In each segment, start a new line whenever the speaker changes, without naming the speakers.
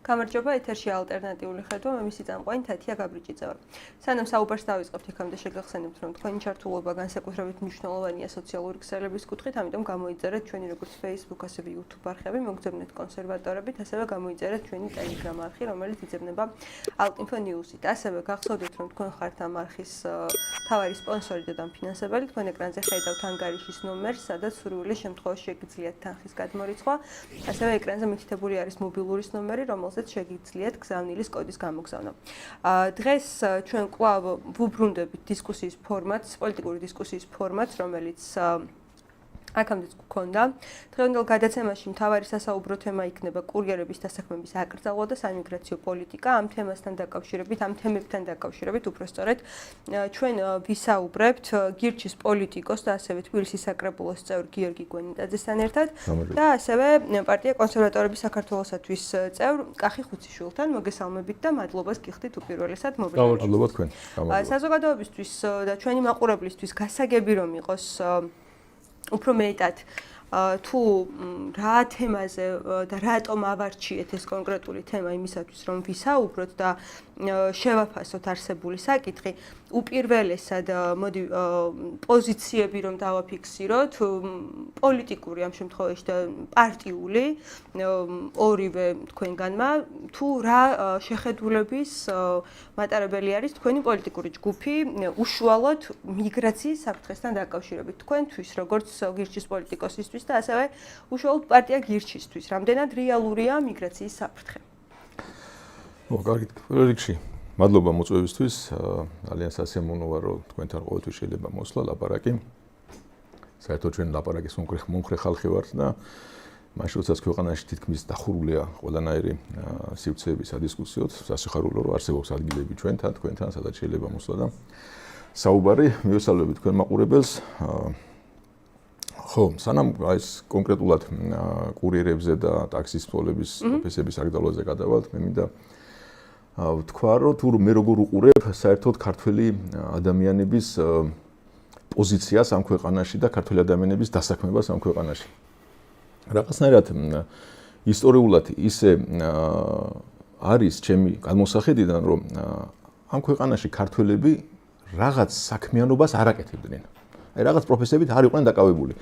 გამარჯობა, ეთერში ალტერნატიული ხედვა, მე მისი წამყვანი თათია გაბრიჭიძევა. სანამ საუბარს დავიწყებთ, იქამდე შეგახსენებთ, რომ თქვენი ჩართულობა განსაკუთრებით მნიშვნელოვანია სოციალური ქსელების კუთხით, ამიტომ გამოიწერეთ ჩვენი როგორც Facebook, ასევე YouTube არხები, მოგძებნეთ კონსერვატორებით, ასევე გამოიწერეთ ჩვენი Telegram არხი, რომელიც იძებნება Altinfo News-ით. ასევე გახსოვდეთ, რომ თქვენ ხართ ამ არხის მთავარი სპონსორი და დამფინანსებელი, თქვენ ეკრანზე ხედავთ ანგარიშის ნომერს, სადაც სურვილი შემთხვევაში შეგიძლიათ თანხის გადმორიცხვა. ასევე ეკრანზე მითითებული არის მობილურის ნომერი, რომელზეც შეგიძლიათ გზავნილის კოდის გამოგზავნა. დღეს ჩვენ კვლავ ვუბრუნდებით დისკუსიის ფორმატს, პოლიტიკური დისკუსიის ფორმატს, რომელიც აქამდეც გქონდა. დღევანდელ გადაცემაში მთავარი სასაუბრო თემა იქნება კურიერების დასაქმების აკრძალვა და საიმიგრაციო პოლიტიკა. ამ თემასთან დაკავშირებით, ამ თემებთან დაკავშირებით, უბრალოდ ჩვენ ვისაუბრებთ გირჩის პოლიტიკოს და ასევე თბილისის საკრებულოს წევრ გიორგი გვენიტაძესთან ერთად და ასევე პარტია კონსერვატორების საქართველოსათვის წევრ კახი ხუციშვილთან. მოგესალმებით და მადლობას გიხდით უპირველესად მოვლენისთვის.
მადლობა თქვენ.
საზოგადოებისთვის და ჩვენი მაყურებლისთვის გასაგები რომ იყოს უფრო მეტად თუ რა თემაზე და რატომ ავარჩიეთ ეს კონკრეტული თემა იმისათვის რომ ვისაუბროთ და შევაფასოთ არსებული საკითხი უპირველესად მოდი პოზიციები რომ დავაფიქსიროთ პოლიტიკური ამ შემთხვევაში და პარტიული ორივე თქვენგანმა თუ რა შეხედულების მატარებელი არის თქვენი პოლიტიკური ჯგუფი უშუალოდ მიგრაციის საფრთხესთან დაკავშირებით თქვენთვის როგორც გირჩის პოლიტიკოსისთვის და ასევე უშუალოდ პარტია გირჩისთვის რამდენად რეალურია მიგრაციის საფრთხე.
კარგით, პირველ რიგში მადლობა მოწვევისთვის, ძალიან სასიამოვნო ვარ რომ თქვენთან ყოველთვის შეიძლება მოსვლა ლაპარაკი. საერთოდ ჩვენ ლაპარაკის მომხრე ხალხი ვართ და მაშინ როდესაც ქვეყანაში თითქმის დახურულია ყველანაირი სივრცეები სადისკუსიოდ, სასიხარულო რომ არსებობს ადგილები ჩვენთან, თქვენთან, სადაც შეიძლება მოსვლა და საუბარი მივესალმებით თქვენ მაყურებელს. ხო, სანამ ეს კონკრეტულად კურიერებზე და ტაქსის მცველების პროფესიების აკრძალვაზე გადავალთ, მე მინდა ვთქვა, რომ თუ მე როგორ უყურებ საერთოდ ქართველი ადამიანების პოზიციას ამ ქვეყანაში და ქართველი ადამიანების დასაქმებას ამ ქვეყანაში. რაღაცნაირად ისტორიულად ისე არის ჩემი გადმოსახედიდან, რომ ამ ქვეყანაში ქართველები რაღაც საქმიანობას არ აკეთებდნენ. აი რაღაც პროფესიებით არ იყვნენ დაკავებული.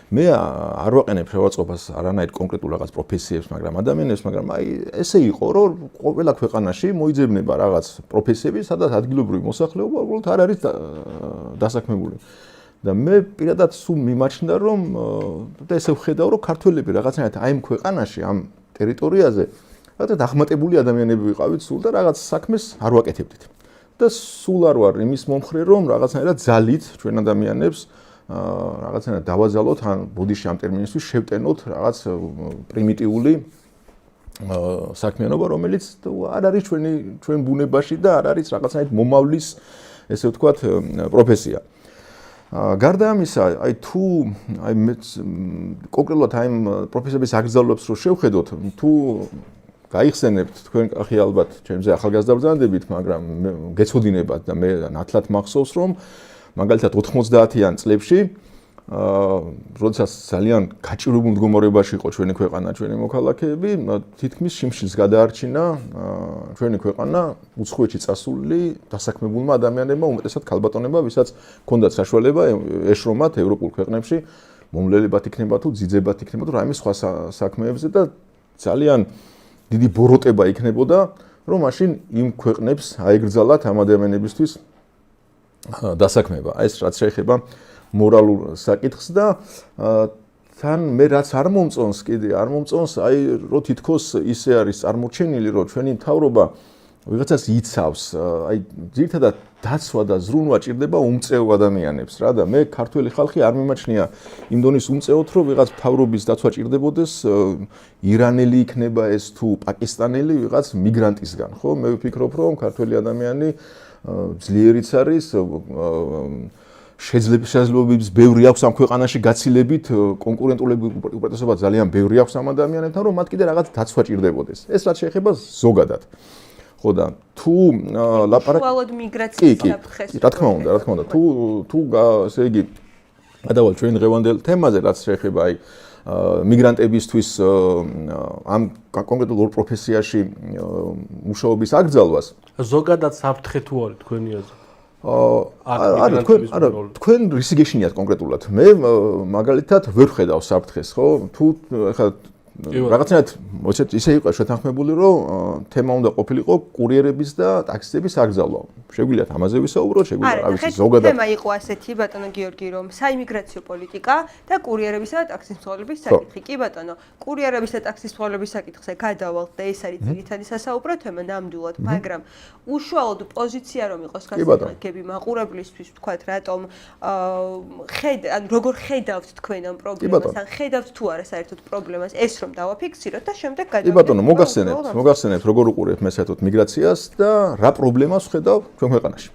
მე არ ვაყენებ შევაწყობას არანაირ კონკრეტულ რაღაც პროფესიებს, მაგრამ ადამიანებს, მაგრამ აი ესე იყო, რომ ყველა ქვეყანაში მოიძებნება რაღაც პროფესიები, სადაც ადგილობრივი მოსახლეობა უბრალოდ არ არის დასაქმებული. და მე პირადად სულ მიმაჩნდა, რომ და ესე ვხედავ, რომ ქართველები რაღაცნაირად აი ამ ქვეყანაში, ამ ტერიტორიაზე რაღაც აღმატებული ადამიანები ვიყავით სულ და რაღაც საქმეს არ ვაკეთებდით. და სულ არ ვარ იმის მომხრე, რომ რაღაცნაირად ძალით ჩვენ ადამიანებს რაღაცნაირად დავაძალოთ ან ბოდიში ამ ტერმინისთვის შევტენოთ რაღაც პრიმიტიული საქმიანობა, რომელიც არ არის ჩვენ ბუნებაში და არ არის რაღაცნაირად მომავლის, ესე ვთქვათ, პროფესია. გარდა ამისა, აი თუ აი კონკრეტულად აი პროფესიების აკრძალვებს რო შევხედოთ, თუ გაიხსენებთ თქვენ კახი ალბათ ჩემზე ახალგაზრდა ბრძანდებით, მაგრამ გეცოდინებათ და მე ნათლად მახსოვს, რომ მაგალითად 90-იან წლებში, როდესაც ძალიან გაჭირვებულ მდგომარეობაში იყო ჩვენი ქვეყანა, ჩვენი მოქალაქეები, თითქმის შიმშილს გადაარჩინა ჩვენი ქვეყანა უცხოეთში წასული დასაქმებულმა ადამიანებმა, უმეტესად ქალბატონებმა, ვისაც ჰქონდათ საშუალება ეშრომათ ევროპულ ქვეყნებში, მომლელებად იქნება თუ ძიძებად იქნება თუ რაიმე სხვა საქმეებზე და ძალიან დიდი ბოროტება იქნებოდა, რომ მაშინ იმ ქვეყნებს აეგრძალათ ამ ადამიანებისთვის დასაქმება. ეს რაც შეეხება მორალურ საკითხს და თან მე რაც არ მომწონს კიდე, არ მომწონს აი რომ თითქოს ისე არის წარმოჩენილი, რომ ჩვენი მთავრობა ვიღაცას იცავს, აი ძირითადად დაცვა და ზრუნვა ჭირდება უმწეო ადამიანებს რა და მე ქართველი ხალხი არ მიმაჩნია იმ დონის უმწეოთ, რომ ვიღაც მთავრობის დაცვა ჭირდებოდეს ირანელი იქნება ეს თუ პაკისტანელი ვიღაც მიგრანტისგან, ხო? მე ვფიქრობ, რომ ქართველი ადამიანი ძლიერიც არის შესაძლებლობების ბევრი აქვს ამ ქვეყანაში გაცილებით კონკურენტულები უპირატესობა ძალიან ბევრი აქვს ამ ადამიანებთან რომ მათ კიდე რაღაც დაცვა ჭირდებოდეს. ეს რაც შეეხება ზოგადად. ხო და თუ ლაპარაკი
უშუალოდ მიგრაციის საფრთხეს.
რა თქმა უნდა, თუ ესე იგი გადავალ ჩვენ დღევანდელ თემაზე რაც შეეხება აი მიგრანტებისთვის ამ კონკრეტულ ორ პროფესიაში მუშაობის აკრძალვას.
ზოგადად საფრთხე თუ არის თქვენი აზრით?
არა, თქვენ რისი გეშინიათ კონკრეტულად? მე მაგალითად ვერ ხედავ საფრთხეს, ხო? თუ ხა რაღაცნაირად მოიცეთ ისე იყო შეთანხმებული, რომ თემა უნდა ყოფილიყო კურიერების და ტაქსისების აკრძალვა. შეგვიძლიათ ამაზე ვისაუბროთ, შეგვიძლია რა ვიცი ზოგადად.
თემა იყო ასეთი ბატონო გიორგი, რომ საიმიგრაციო პოლიტიკა და კურიერებისა და ტაქსის მსხვერპლების საკითხი. კი ბატონო, კურიერების და ტაქსის მსხვერპლების საკითხზე გადავალთ და ეს არის ძირითადი სასაუბრო თემა ნამდვილად, მაგრამ უშუალოდ პოზიცია რომ იყოს გასაგები მაყურებლისთვის ვთქვათ, რატომ როგორ ხედავთ თქვენ ამ პრობლემას, ან ხედავთ თუ არა საერთოდ პრობლემას, ეს რომ დავაფიქსიროთ და შემდეგ
კი ბატონო, მოგახსენებთ, როგორ უყურებთ მე საერთოდ მიგრაციას და რა პრობლემას ვხედავ ჩვენ ქვეყანაში.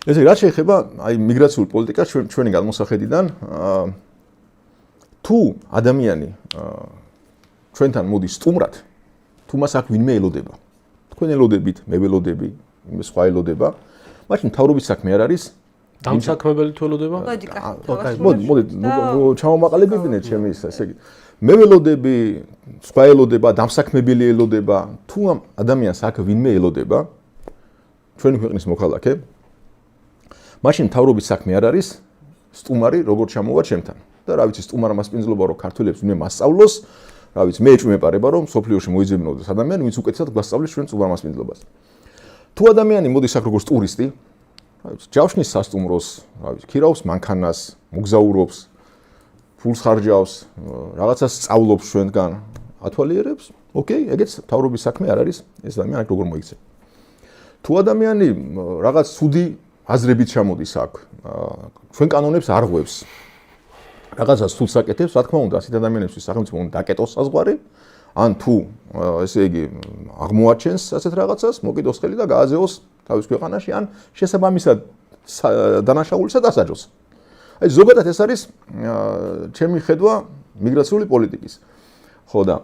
ესე რაც შეეხება აი მიგრაციულ პოლიტიკას ჩვენი გადმოსახედიდან, თუ ადამიანი ჩვენთან მოდის სტუმრად, თუ მას აქ ვინმე ელოდება. თქვენ ელოდებით, მე ველოდები, იმ სხვა ელოდება, მაშინ მთავრობის საქმე არ არის
დამსაქმებელი თუ ელოდება?
მოდი, ჩამომაყალიბებინეთ ჩემი ისე იგი. მე ველოდები, სხვა ელოდება, დამსაქმებელი ელოდება, თუ ამ ადამიანს აქ ვინმე ელოდება, ჩვენი ქვეყნის მოქალაქე, მაშინ მთავრობის საქმე არ არის სტუმარი როგორ ჩამოვა ჩემთან. და რა ვიცი, სტუმარმა მასპინძლობა რომ ქართველებს ვინმე მასწავლოს, რა ვიცი, მე ეჭვმეპარება რომ სოფლიოში მოიძებნოდეს ადამიანი, ვინც უკეთესად გვასწავლის ჩვენ სტუმარ მასპინძლობას. თუ ადამიანი მოდის აქ როგორც ტურისტი, რა ვიცი, ჯავშნის სასტუმროს, რა ვიცი, ქირავს მანქანას, მოგზაურობს, ფულს ხარჯავს, რაღაცას სწავლობს ჩვენგან, ათვალიერებს, ოკეი, ეგეც მთავრობის საქმე არ არის, ეს ადამიანი აქ როგორ მოიქცე. თუ ადამიანი რაღაც ცუდი აზრებით ჩამოდის აქ, ჩვენ კანონებს არ ღვევს. რაღაცას თულს აკეთებს, რა თქმა უნდა, ასეთ ადამიანებისთვის სახელმწიფო უნდა დაკეტოს საზღვარი, ან თუ ესე იგი აღმოაჩენს ასეთ რაღაცას, მოკიდოს ხელი და გააზეოს თავის ქვეყანაში, ან შესაბამისად დანაშაულისა დასაჯოს. აი ზოგადად ეს არის ჩემი ხედვა მიგრაციული პოლიტიკის. ხო და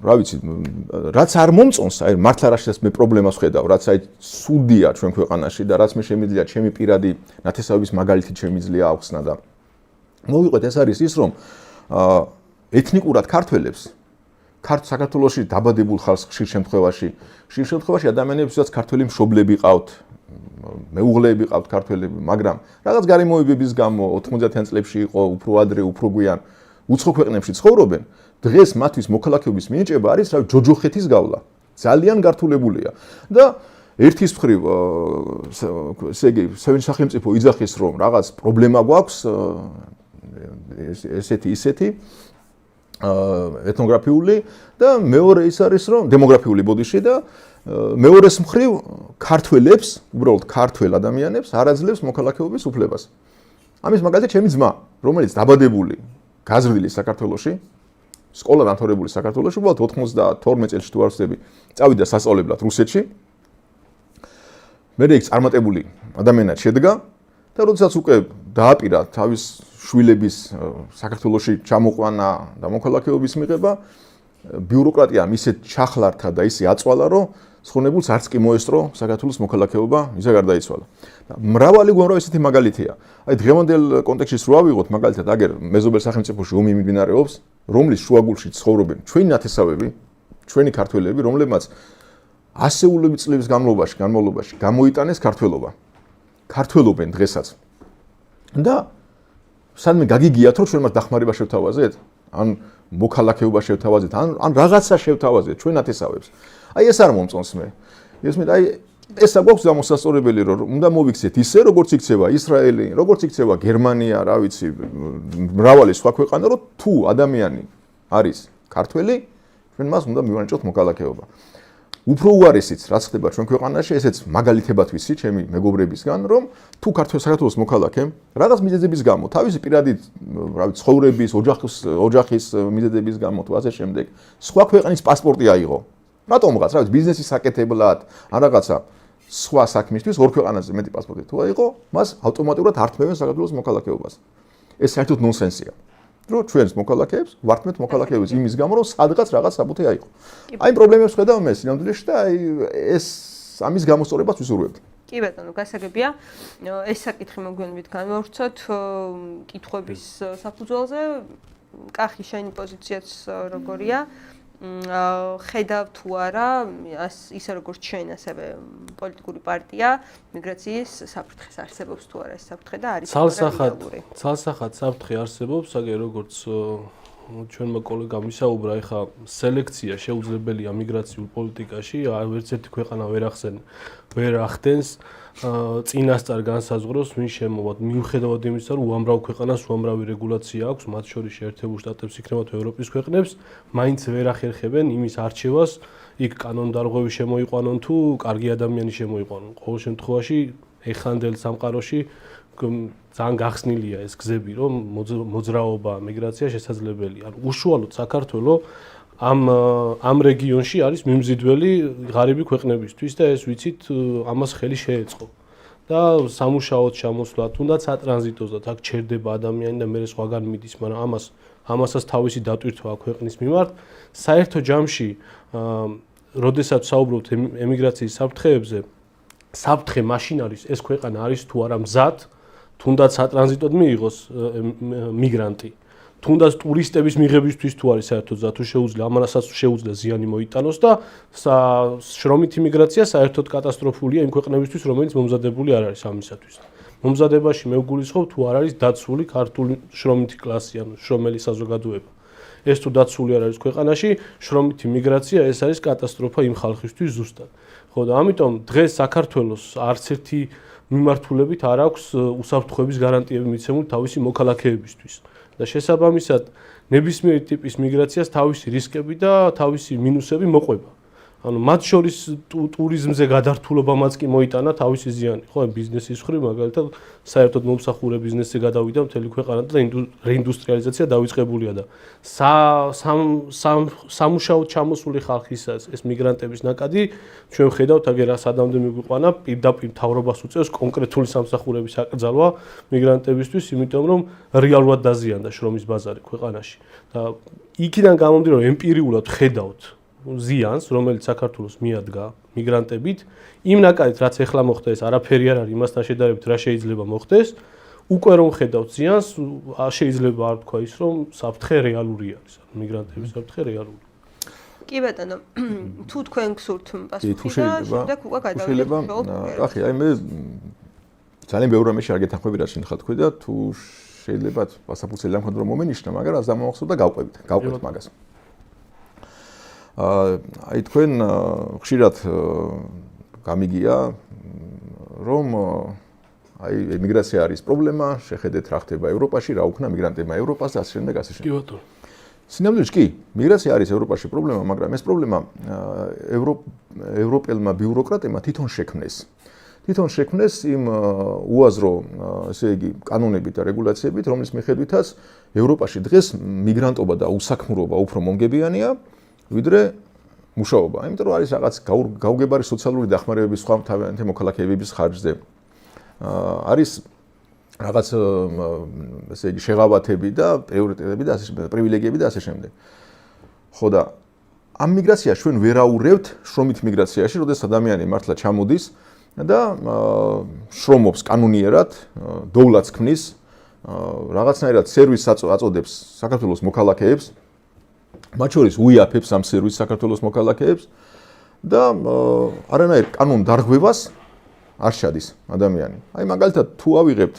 რა ვიცი, რაც არ მომწონს, აი მართლა რაშიც მე პრობლემას ვხედავ, რაც აი სუდია ჩვენ ქვეყანაში და რაც მე შემიძლია ჩემი პირადი ნათესავების მაგალითით შემიძლია ახსნა და მოვიყვეთ ეს არის ის რომ ეთნიკურად ქართველებს საქართველოში დაბადებულ ხალხს ხშირ შემთხვევაში ადამიანებსაც ქართველი მშობლები ყავთ, მეუღლეები ყავთ ქართველები, მაგრამ რაღაც გარემოებების გამო 90-იან წლებში იყო უფრო ადრე, უფრო გვიან უცხო ქვეყნებში ცხოვრობენ. დღეს მათთვის მოქალაქეობის მინიჭება არის რა ჯოჯოხეთის გავლა. ძალიან გართულებულია და ერთის მხრივ ესე იგი სახელმწიფო იძახის რომ რაღაც პრობლემა გვაქვს ესეთი ეთნოგრაფიული და მეორე ის არის რომ დემოგრაფიული ბოდიში და მეორეს მხრივ ქართველებს, უბრალოდ ქართველ ადამიანებს არ აძლევს მოქალაქეობის უფლებას. ამის მაგალითად ჩემი ძმა, რომელიც დაბადებული გაზრდილი საქართველოში, სკოლა დამთავრებული საქართველოში, უბრალოდ 92 წელს თუ არ ვცდები, წავიდა სასწავლებლად რუსეთში. მე იქ წარმატებული ადამიანად შედგა და როდესაც უკვე დააპირა თავის შვილების საქართველოში ჩამოყვანა და მოქალაქეობის მიღება, ბიუროკრატიამ ისეთ ჩახლართა და ისე აწვალა, რომ ცხონებულს არც კი მოესწრო საქართველოს მოქალაქეობა, ისა გარდაიცვალა. და მრავალი ესეთი მაგალითია. აი დღევანდელ კონტექსტში რო ავიღოთ, მაგალითად, აგერ მეზობელ სახელმწიფოში ომი მიმდინარეობს, რომლის შუაგულში ცხოვრობენ ჩვენი ნათესავები, ჩვენი ქართველები, რომლებმაც ასეულობით წლების განმავლობაში გამოიტანეს ქართველობა. ქართველობენ დღესაც. და სადმე გაგიგიათ, რომ ჩვენ მას დახმარება შევთავაზეთ, ან მოქალაქეობა შევთავაზეთ, ან რაღაცა შევთავაზეთ ჩვენ ნათესავებს. აი ეს არ მომწონს მე. ესმით, აი ესა გვაქვს დამოსასწორებელი, რომ უნდა მოვიქცეთ ისე, როგორც იქცევა ისრაელი, როგორც იქცევა გერმანია, რა ვიცი, მრავალი სხვა ქვეყანა, რომ თუ ადამიანი არის ქართველი, ჩვენ მას უნდა მივანიჭოთ მოქალაქეობა. უფრო უარესიც რაც ხდება ჩვენ ქვეყანაში, ესეც მაგალითებად ვიცი ჩემი მეგობრებისგან, რომ თუ საქართველოს მოქალაქემ რაღაც მიზეზების გამო, თავისი პირადი, რა ვიცი, ცხოვრების, ოჯახის მიზეზების გამო თუ ასე შემდეგ, სხვა ქვეყნის პასპორტი აიღო. რატომღაც, რა ვიცი, ბიზნესის საკეთებლად, ან რაღაცა სხვა საქმისთვის ორ ქვეყანაზე მეტი პასპორტი თუ აიღო, მას ავტომატურად ართმევენ საქართველოს მოქალაქეობას. ეს საერთოდ ნონსენსია. რომ ჩვენს მოქალაქეებს ვართმევთ მოქალაქეობის იმის გამო, რომ სადღაც რაღაც საბუთე აიღო. აი პრობლემებს ხედავ მე სინამდვილეში და აი ეს ამის გამოსწორებას ვისურვებთ.
კი ბატონო, გასაგებია. ეს საკითხი მოგვიანებით განვავრცოთ კითხვების საფუძველზე. კახი, შენი პოზიციაც როგორია? ხედავ თუ არა, ისე როგორც შენ, ასევე პოლიტიკური პარტია მიგრაციის საფრთხეს არსებობს თუ არა ეს საფრთხე და არის
ცალსახად საფრთხე არსებობს, აგერ როგორც ჩვენმა კოლეგამ ისაუბრა, ეხა სელექცია შეუძლებელია მიგრაციულ პოლიტიკაში, არც ერთი ქვეყანა ვერ ახდენს წინასწარ განსაზღვროს, ვინ შემოვად, მიუხედავად იმისა, რომ უამრავ ქვეყანას უამრავი რეგულაცია აქვს, მათ შორის შეერთებულ შტატებს იქნება თუ ევროპის ქვეყნებს, მაინც ვერ ახერხებენ იმის არჩევას, იქ კანონდარღვევი შემოიყვანონ თუ კარგი ადამიანი შემოიყვანონ. ყოველ შემთხვევაში, ეხანდელ სამყაროში ძალიან გახსნილია ეს გზები, რომ მოძრაობა, მიგრაცია შესაძლებელია. ანუ უშუალოდ საქართველოს ამ რეგიონში არის მიმზიდველი ღარიბი ქვეყნებისთვის და ეს ვიცით, ამას ხელი შეეწყო. და სამუშაოდ ჩამოსვლა, თუნდაც სატრანზიტოზად აქ ჩერდება ადამიანი და მერე სხვაგან მიდის, მაგრამ ამასაც თავისი დატვირთვა ქვეყნის მიმართ. საერთო ჯამში, როდესაც საუბრობთ ემიგრაციის საფრთხეებზე, საფრთხე მაშინ არის ეს ქვეყანა არის თუ არა მზად, თუნდაც სატრანზიტოდ მიიღოს მიგრანტი. თუნდაც ტურისტების მიღებისთვის თუ არის საერთოდ მზად, თუ შეუძლია, ამასაც შეუძლია ზიანი მოიტანოს და შრომითი მიგრაცია საერთოდ კატასტროფულია იმ ქვეყნებისთვის, რომელიც მომზადებული არ არის ამისათვის. მომზადებაში მე ვგულისხმობ თუ არ არის დაცული ქართული შრომითი კლასი, ანუ შრომელი საზოგადოება. ეს თუ დაცული არ არის ქვეყანაში, შრომითი მიგრაცია ეს არის კატასტროფა იმ ხალხისთვის ზუსტად. ხო და ამიტომ დღეს საქართველოს არც ერთი მიმართულებით არ აქვს უსაფრთხოების გარანტიები მიცემული თავისი მოქალაქეებისთვის. და შესაბამისად ნებისმიერი ტიპის მიგრაციას თავისი რისკები და თავისი მინუსები მოყვება. ანუ მათ შორის ტურიზმზე გადართულობამაც კი მოიტანა თავისი ზიანი. ხო, ბიზნესის მხრივ მაგალითად საერთოდ მომსახურე ბიზნესზე გადავიდა მთელი ქვეყანა და რეინდუსტრიალიზაცია დაიწყებულია და სამუშაოდ ჩამოსული ხალხისაც ეს მიგრანტების ნაკადი ჩვენ ვხედავთ აგერ სადამდე მიგვიყვანა პირდაპირ მთავრობას უწევს კონკრეტული სამსახურების აკრძალვა მიგრანტებისთვის, იმიტომ რომ რეალურად დაზიანდა შრომის ბაზარი ქვეყანაში. და იქიდან გამომდინარე ემპირიულად ხედავთ ზიანს, რომელიც საქართველოს მიადგა მიგრანტებით, იმ ნაკადით, რაც ეხლა მოხდა, ეს არაფერი არ არის იმასთან შედარებით, რა შეიძლება მოხდეს, უკვე რომ ხედავთ ზიანს, შეიძლება არ თქვა ის, რომ საფრთხე რეალური არის, მიგრანტების საფრთხე რეალური.
კი ბატონო, თუ თქვენ გსურთ პასუხი და შემდეგ უკვე გადავიდეთ.
კახი, აი მე ძალიან ბევრი რამეში არ გეთანხმები რა შენ ხარ თქვი და თუ შეიძლება პასაპორტი ლამქონდ რომ მომენიშნა, მაგრამ რაც დამოახსოვდა გავყვებით მაგას. აი თქვენ ხშირად გამიგია რომ აი ემიგრაცია არის პრობლემა, შეხედეთ რა ხდება ევროპაში, რა უქნა მიგრანტებმა ევროპას და ასე შემდეგ.
კი ბატონო.
სინამდვილეში კი, მიგრაცია არის ევროპაში პრობლემა, მაგრამ ეს პრობლემა ევროპელმა ბიუროკრატებმა თვითონ შექმნეს იმ უაზრო, ესე იგი, კანონებით და რეგულაციებით, რომლის მიხედვითაც ევროპაში დღეს მიგრანტობა და უსაქმრობა უფრო მომგებიანია, ვიდრე მუშაობა. იმიტომ რომ არის რაღაც გაუგებარი სოციალური დახმარებების სხვა თავიანთი მოქალაქეების ხარჯზე. არის რაღაც ესე იგი შეღავათები და პრიორიტეტები და ასე შემდეგ, პრივილეგიები და ასე შემდეგ. ხო და ამ მიგრაციაში ჩვენ ვერაურევთ შრომით მიგრაციაში, როდესაც ადამიანი მართლა ჩამოდის და შრომობს კანონიერად, დოვლაც ქმნის, რაღაცნაირად სერვისს აწოდებს საქართველოს მოქალაქეებს, მათ შორის უიაფებს ამ სერვისს საქართველოს მოქალაქეებს და არანაირ კანონ დარღვევას არ შედის ადამიანი. აი მაგალითად თუ ავიღებთ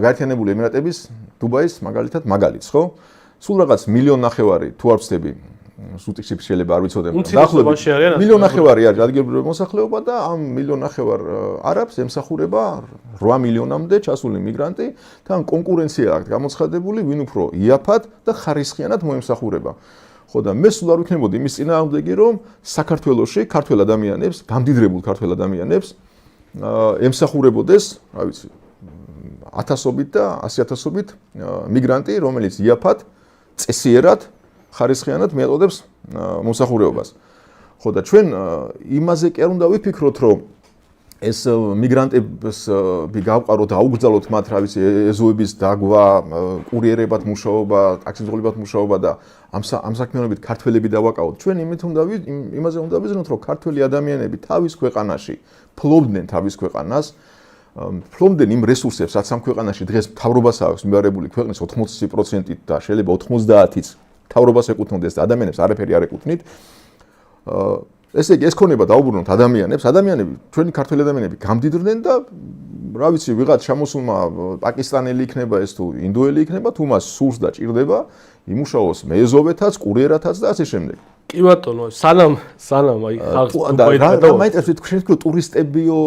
გაერთიანებული ემირატების დუბაის მაგალითად მაგალითს, ხო? სულ რაღაც 1.5 მილიონი თუ არ ვცდები, სუტიქსი შეიძლება არ ვიცოდე,
დაახლოებით
1.5 მილიონი არის ადგილობრივი მოსახლეობა და ამ 1.5 მილიონი არაბს ემსახურება 8 მილიონამდე ჩასული მიგრანტი, თან კონკურენცია აქვს გამოცხადებული, ვინ უფრო იაფად და ხარისხიანად მოემსახურება. ხო და მე სულ არ ვიქნებოდი იმის წინააღმდეგი, რომ საქართველოში ქართველ ადამიანებს, გამდიდრებულ ქართველ ადამიანებს ემსახურებოდეს, რა ვიცი, 1000-ობით და 100,000-ობით მიგრანტი, რომელიც იაფად, წესიერად, ხარისხიანად მიაწოდებს მომსახურებობას. ხო და ჩვენ იმაზე კი არ უნდა ვიფიქროთ, რომ ეს მიგრანტებს გავყაროთ, აუგზავნოთ მათ, რა ვიცი, ეზოების დაგვა, კურიერებად მუშაობა, ტაქსისტებად მუშაობა და ამ საქმიანობით ქართველები დავაკავოთ. ჩვენ იმაზე უნდა ვიზრუნოთ, რომ ქართველი ადამიანები თავის ქვეყანაში ფლობდნენ თავის ქვეყანას, ფლობდნენ იმ რესურსებს, რაც ამ ქვეყანაში დღეს მთავრობას აქვს მიმარებული ქვეყნის 80%-ით და შეიძლება 90%-იც მთავრობას ეკუთვნოდეს და ადამიანებს არაფერი არ ეკუთვნით. ესე იგი, ეს ქონება დაუბრუნოთ ადამიანებს, ჩვენი ქართველი ადამიანები გამდიდრდნენ და რა ვიცი, ვიღაც შემოსულმა პაკისტანელი იქნება ეს თუ ინდოელი იქნება, თუ მას სურს და ჭირდება, იმუშაოს მეზობეთაც, კურიერათაც და ასე შემდეგ.
კი ბატონო, სანამ აი ხალხს
და მაინტერესებს თქვენ თქო ტურისტებიო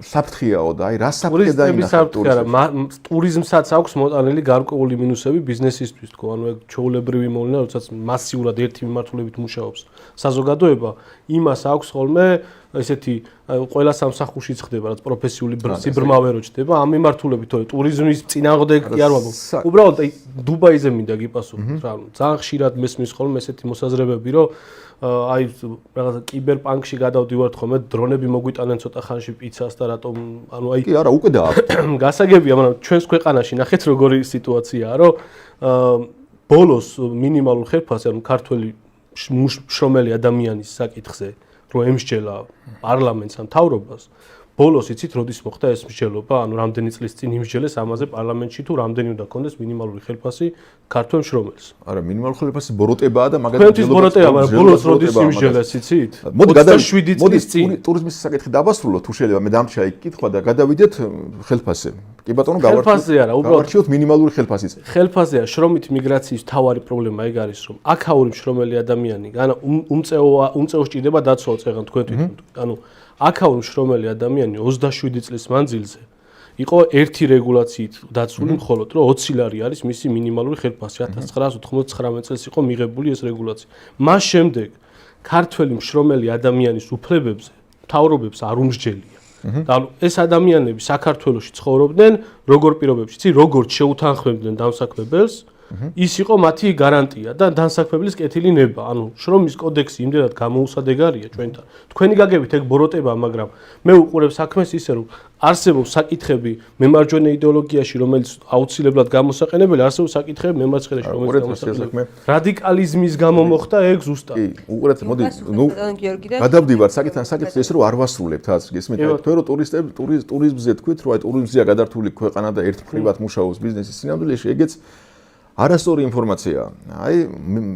საფრთხეაო და აი რა საფრთხე დაინახა
ტურისტებს? ტურიზმსაც აქვს მოტანილი გარკვეული მინუსები ბიზნესისთვის თქო, ანუ ეგ ჩვეულებრივი მოვლენა, როდესაც მასიურად ერთი მიმართულებით მუშაობს საზოგადოება, იმას აქვს ხოლმე ესეთი ყველა სამსახურშიც ხდება, რაც პროფესიული სიბრმავე ჩდება, ამ მიმართულებით თორე ტურიზმის წინააღმდეგ კი არ ვამბობ. უბრალოდ აი დუბაიზე მინდა გიპასუხოთ რა, ძალიან ხშირად მესმის ხოლმე ესეთი მოსაზრებები, რომ აი რაღაცა კიბერპანკში გადავდივართ ხოლმე, დრონები მოგვიტანენ ცოტა ხანში პიცას და რატომ ანუ აი
კი არა, უკვე დააქვს.
გასაგებია, მაგრამ ჩვენს ქვეყანაში ნახეთ როგორი სიტუაციაა, რომ ბოლოს მინიმალურ ხელფასზე, ანუ ქართველი მშრომელი ადამიანის საკითხზე რომ ემსჯელა პარლამენტს ან მთავრობას, ბოლოს იცით როდის მოხდა ეს მსჯელობა, ანუ რამდენი წლის წინ იმსჯელეს ამაზე პარლამენტში თუ რამდენი უნდა კონდეს მინიმალური ხელფასი ქართველ მშრომელს.
არა, მინიმალური ხელფასი ბოროტებაა და მაგალითად
თქვენთვის ბოროტებაა, მაგრამ ბოლოს როდის იმსჯელეს იცით? 27 წლის წინ.
ტურიზმის საკითხი დავასრულოთ, თუ შეიძლება მე დამჭა იქ კითხვა და გადავიდეთ ხელფასზე. კი ბატონო,
ხელფასზე არა, უბრალოდ
გავარჩიოთ მინიმალური ხელფასიც.
ხელფასზეა შრომით მიგრაციის მთავარი პრობლემა ეგ არის, რომ აქაური მშრომელი ადამიანი, ანუ უმწეო სჭირდება დაცვა წეგან თქვენ თვითონ. ანუ აქაური მშრომელი ადამიანი 27 წლის მანძილზე იყო ერთი რეგულაციით დაცული, მხოლოდ რომ 20 ლარი არის მისი მინიმალური ხელფასი. 1999 წელს იყო მიღებული ეს რეგულაცია. მას შემდეგ ქართველი მშრომელი ადამიანის უფლებებზე მთავრობებს არ უმსჯელია. და ეს ადამიანები საქართველოში ცხოვრობდნენ როგორ პირობებში, იცი, როგორც შეუთანხმებდნენ დამსაქმებელს, ის იყო მათი გარანტია და დამსაქმებლის კეთილი ნება. ანუ შრომის კოდექსი იმდენად გამოუსადეგარია ჩვენთან. თქვენი გაგებით ეგ ბოროტება, მაგრამ მე უყურებ საქმეს ისე, რომ არსებობს საკითხები მემარჯვენე იდეოლოგიაში, რომელიც აუცილებლად გამოსაყენებელი, არსებობს საკითხები მემარცხენეში, რომელიც გამოსაყენებელი. რადიკალიზმის გამო მოხდა ეგ ზუსტად.
კი, უყურეთ, მოდი, გადავდივართ საკითხს ესე რომ არ ვასრულებთ ას გესმით? თქვენ რომ ტურიზმზე თქვით, რომ აი ტურიზმზეა გადართული ქვეყანა და ერთმხრივად მუშაობს ბიზნესის სინამდვილეში, ეგეც არასწორი ინფორმაციაა. აი,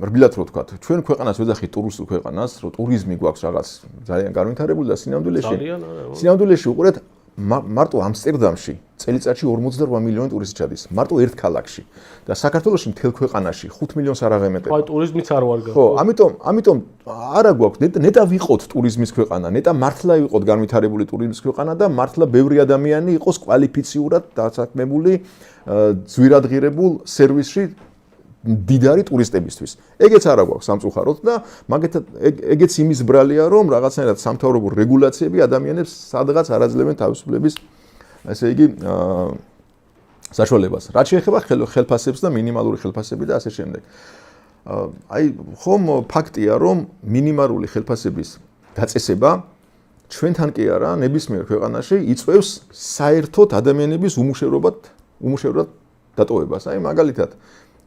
რბილად რო ვთქვათ, ჩვენ ქვეყანას ვეძახით ტურისტულ ქვეყანას, რომ ტურიზმი გვაქვს რაღაც ძალიან განვითარებული და სინამდვილეში უყურეთ მარტო ამსტერდამში წელიწადში 48 მილიონი ტურისტი ჩადის. მარტო ერთ ქალაქში და საქართველოში მთელ ქვეყანაში 5 მილიონს არ აღემატება.
ხო, ტურიზმიც არ ვარ გა.
ხო, ამიტომ არა გვაქვს ნეტა ვიყოთ ტურიზმის ქვეყანა, ნეტა მართლა ვიყოთ განვითარებული ტურიზმის ქვეყანა და მართლა ბევრი ადამიანი იყოს კვალიფიციურად დასაქმებული ძვირადღირებულ სერვისში დიდარი ტურისტებისთვის. ეგეც არა გვაქვს სამწუხაროდ და მაგათაც ეგეც იმის ბრალია, რომ რაღაცნაირად სამთავრობო რეგულაციები ადამიანებს სადღაც არაძლევენ თავისუფლების, ესე იგი, საშუალებას. რაც შეეხება ხელფასებს და მინიმალური ხელფასები და ასე შემდეგ. აი, ხომ ფაქტია, რომ მინიმალური ხელფასების დაწესება ჩვენთან კი არა, ნებისმიერ ქვეყანაში იწვევს საერთოდ ადამიანების უმუშევრად დატოვებას. აი, მაგალითად,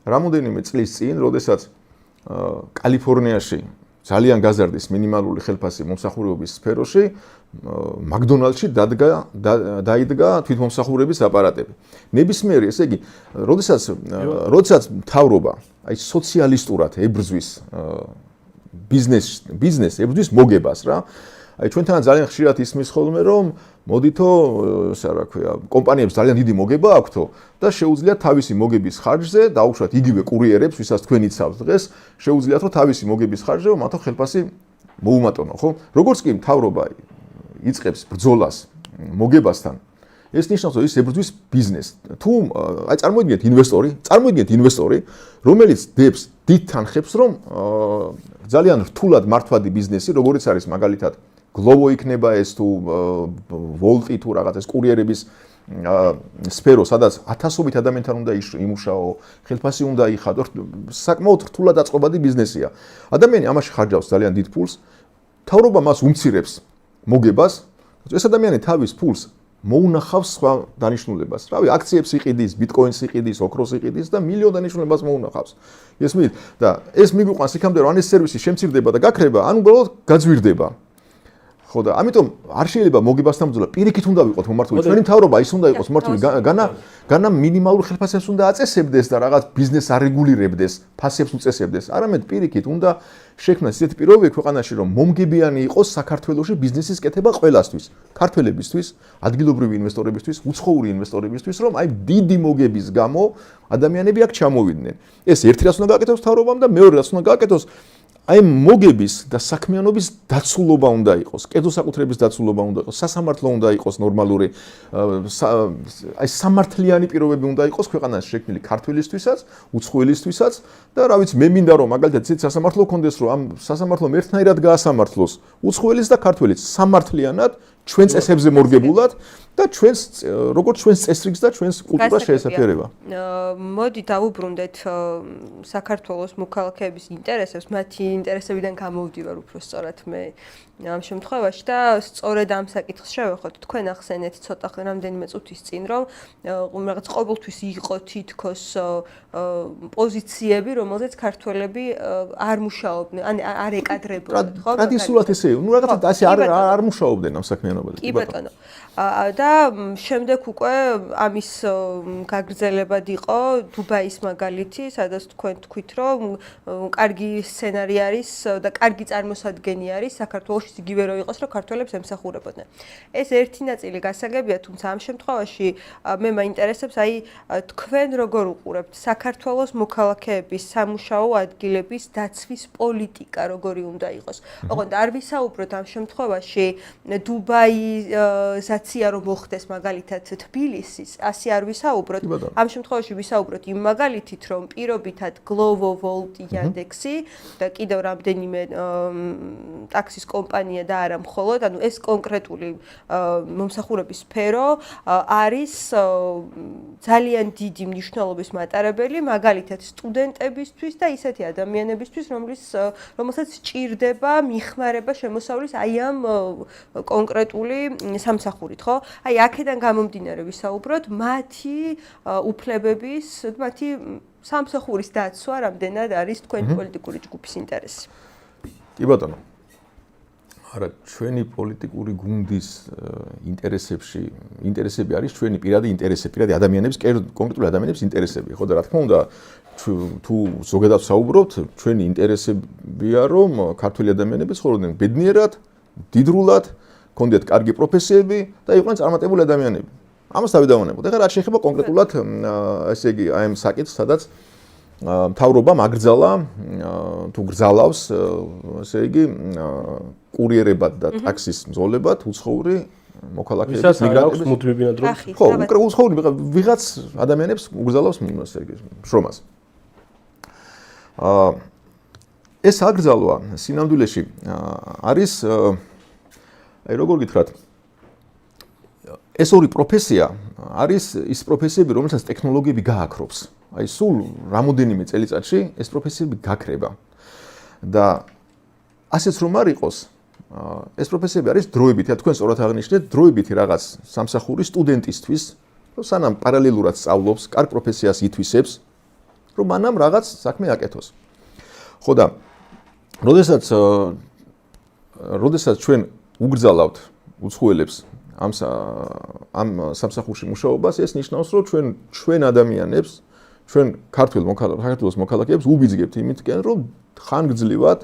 რამოდენიმე წლის წინ, როდესაც კალიფორნიაში ძალიან გაზარდის მინიმალური ხელფასი მომსახურების სფეროში, მაკდონალდსში დაიდგა თვითმომსახურების აპარატები. ნებისმიერი, ესე იგი, როდესაც მთავრობა აი სოციალისტურად ებრძვის ბიზნეს ებრძვის მოგებას რა. აი ჩვენთან ძალიან ხშირად ისმის ხოლმე, რომ მოდითო, რა ქვია, კომპანიებს ძალიან დიდი მოგება აქვთო და შეუძლიათ თავისი მოგების ხარჯზე დაუშვათ იგივე კურიერებს, ვისაც თქვენ იცავთ დღეს, შეუძლიათ რომ თავისი მოგების ხარჯზე მათო ხელფასი მოუმატონო, ხო? როგორც კი მთავრობა იწყებს ბრძოლას მოგებასთან, ეს ნიშნავს, რომ ის ებრძვის ბიზნესს. თუ აი წარმოიდგინეთ ინვესტორი, რომელიც დებს დიდ თანხებს, რომ ძალიან რთულად მართვადი ბიზნესი, როგორიც არის მაგალითად გლობო იქნება ეს თუ ვოლტი თუ რაღაც ეს კურიერების სფერო, სადაც ათასობით ადამიანთან უნდა იმუშაო, ხელფასი უნდა იხადო, საკმაოდ რთულად დაწყობადი ბიზნესია. ადამიანი ამაში ხარჯავს ძალიან დიდ ფულს, მთავრობა მას უმცირებს მოგებას ეს ადამიანი თავის ფულს მოუნახავს სხვა დანიშნულებას. რავი, აქციებს იყიდის, ბიტკოინს იყიდის, ოქროს იყიდის და მილიონ დანიშნულებას მოუნახავს. ესმით და ეს მიგვიყვანს იქამდე რომ ეს სერვისი შემცირდება და გაქრება, ან უბრალოდ გაძვირდება. ხო და ამიტომ არ შეიძლება მოგებასთან ბრძოლა პირიქით უნდა ვიყოთ მომართული. ჩვენი მთავრობა ის უნდა იყოს მომართული განა მინიმალურ ხელფასებს უნდა აწესებდეს და რაღაც ბიზნეს არეგულირებდეს, ფასებს უწესებდეს. არამედ პირიქით უნდა შექმნას ისეთი პირობები ქვეყანაში, რომ მომგებიანი იყოს საქართველოში ბიზნესის კეთება ყველასთვის, ქართველებისთვის, ადგილობრივი ინვესტორებისთვის, უცხოური ინვესტორებისთვის, რომ აი დიდი მოგების გამო ადამიანები აქ ჩამოვიდნენ. ეს ერთი რაც უნდა გააკეთოს მთავრობამ და მეორე რაც უნდა გააკეთოს აი მოგების და საქმიანობის დაცულობა უნდა იყოს, კერძოსაკუთრების დაცულობა უნდა იყოს, სასამართლო უნდა იყოს ნორმალური, აი სამართლიანი პირობები უნდა იყოს ქვეყანაში შექმნილი ქართველისთვისაც, უცხოელისთვისაც და რა ვიცი, მე მინდა რომ მაგალითად ცით სასამართლო კონდეს, რომ ამ სასამართლომ ერთნაირად გაასამართლოს უცხოელის და ქართველის სამართლიანად ჩვენ წესებზე მორგებულად და ჩვენს როგორც ჩვენს წესრიგს და ჩვენს კულტურას შეესაბამება.
მოდი დავუბრუნდეთ საქართველოს მოქალაქეების ინტერესებს, მათი ინტერესებიდან გამოვდივარ უფრო სწორად მე ამ შემთხვევაში და სწორედ ამ საკითხს შევეხოთ. თქვენ ახსენეთ ცოტა რამდენიმე წუთის წინ, რომ რაღაც ყოველთვის იყო თითქოს პოზიციები, რომელზეც ქართველები არ მუშაობდნენ, ან არ ეკადრებოდნენ, ხო?
ტრადიციულად ესე, ну რაღაცა ასე არ მუშაობდნენ ამ საქმიანობაში.
კი ბატონო. და შემდეგ უკვე ამის გაგრძელებად იყო დუბაის მაგალითი, სადაც თქვენ თქვით, რომ კარგი სცენარი არის და კარგი წარმოსადგენი არის საქართველოს იგივე რო იყოს, რომ ქართველებს ემსახურებოდნენ. ეს ერთი ნაწილი გასაგებია, თუმცა ამ შემთხვევაში მე მაინტერესებს აი თქვენ როგორ უყურებთ საქართველოს მოქალაქეების სამუშაო ადგილების დაცვის პოლიტიკა როგორი უნდა იყოს. ოღონდ არ ვისაუბროთ ამ შემთხვევაში დუბაიზაცია რომ მოხდეს მაგალითად თბილისის, ასე არ ვისაუბროთ. ამ შემთხვევაში ვისაუბროთ იმ მაგალითით, რომ პირობითად Glovo, Volt, Yandex-ი და კიდევ რამდენიმე ტაქსის კომპანია და არა მხოლოდ, ანუ ეს კონკრეტული მომსახურების სფერო არის ძალიან დიდი მნიშვნელობის მატარებელი, მაგალითად სტუდენტებისთვის და ისეთი ადამიანებისთვის, რომელსაც სჭირდება მიხმარება შემოსავლის აი ამ კონკრეტული სამსახურით, ხო? აი აქედან გამომდინარე ვისაუბროთ მათი უფლებების, მათი სამსახურის დაცვა რამდენად არის თქვენი პოლიტიკური ჯგუფის ინტერესი.
კი ბატონო. არა, ჩვენი პოლიტიკური გუნდის ინტერესები არის ჩვენი პირადი ინტერესები, პირადი ადამიანების, კონკრეტული ადამიანების ინტერესები, ხო და რა თქმა უნდა, თუ ზოგადად საუბრობთ, ჩვენი ინტერესებია, რომ ქართველი ადამიანები ცხოვრობდნენ ბედნიერად, დიდრულად, ჰქონდათ კარგი პროფესიები და იყვნენ წარმატებული ადამიანები. ამას დავიდავანებოთ. ეხლა რა შეიძლება კონკრეტულად, ესე იგი, აი ამ საკითხს, სადაც მთავრობამ აკრძალა, თუ გრძალავს, ესე იგი, კურიერებად და ტაქსის მძღოლებად უცხოური მოქალაქეების მიგრანტების
მუდმივად რომ
ხო, უცხოური ვიღაც ადამიანებს უგრძალავს ესე იგი, შრომას. ეს აკრძალვა სინამდვილეში არის აი როგორ გითხრათ, ეს ორი პროფესია არის ის პროფესიები, რომელსაც ტექნოლოგიები გააქრობს. აი სულ რამოდენიმე წელიწადში ეს პროფესიები გაქრება. და ასეც რომ არ იყოს, ეს პროფესიები არის დროებითი, თქვენ სწორად აღნიშნეთ, დროებითი რაღაც სამსახური სტუდენტისთვის, რომ სანამ პარალელურად სწავლობს, კარგ პროფესიას ითვისებს, რომ მანამ რაღაც საქმე აკეთოს. ხო და როდესაც ჩვენ უგრძალავთ უცხოელებს ამ სამსახურში მუშაობას, ეს ნიშნავს, რომ ჩვენ ადამიანებს, ჩვენ საქართველოს მოქალაქეებს უბიძგებთ იმითკენ, რომ ხანგრძლივად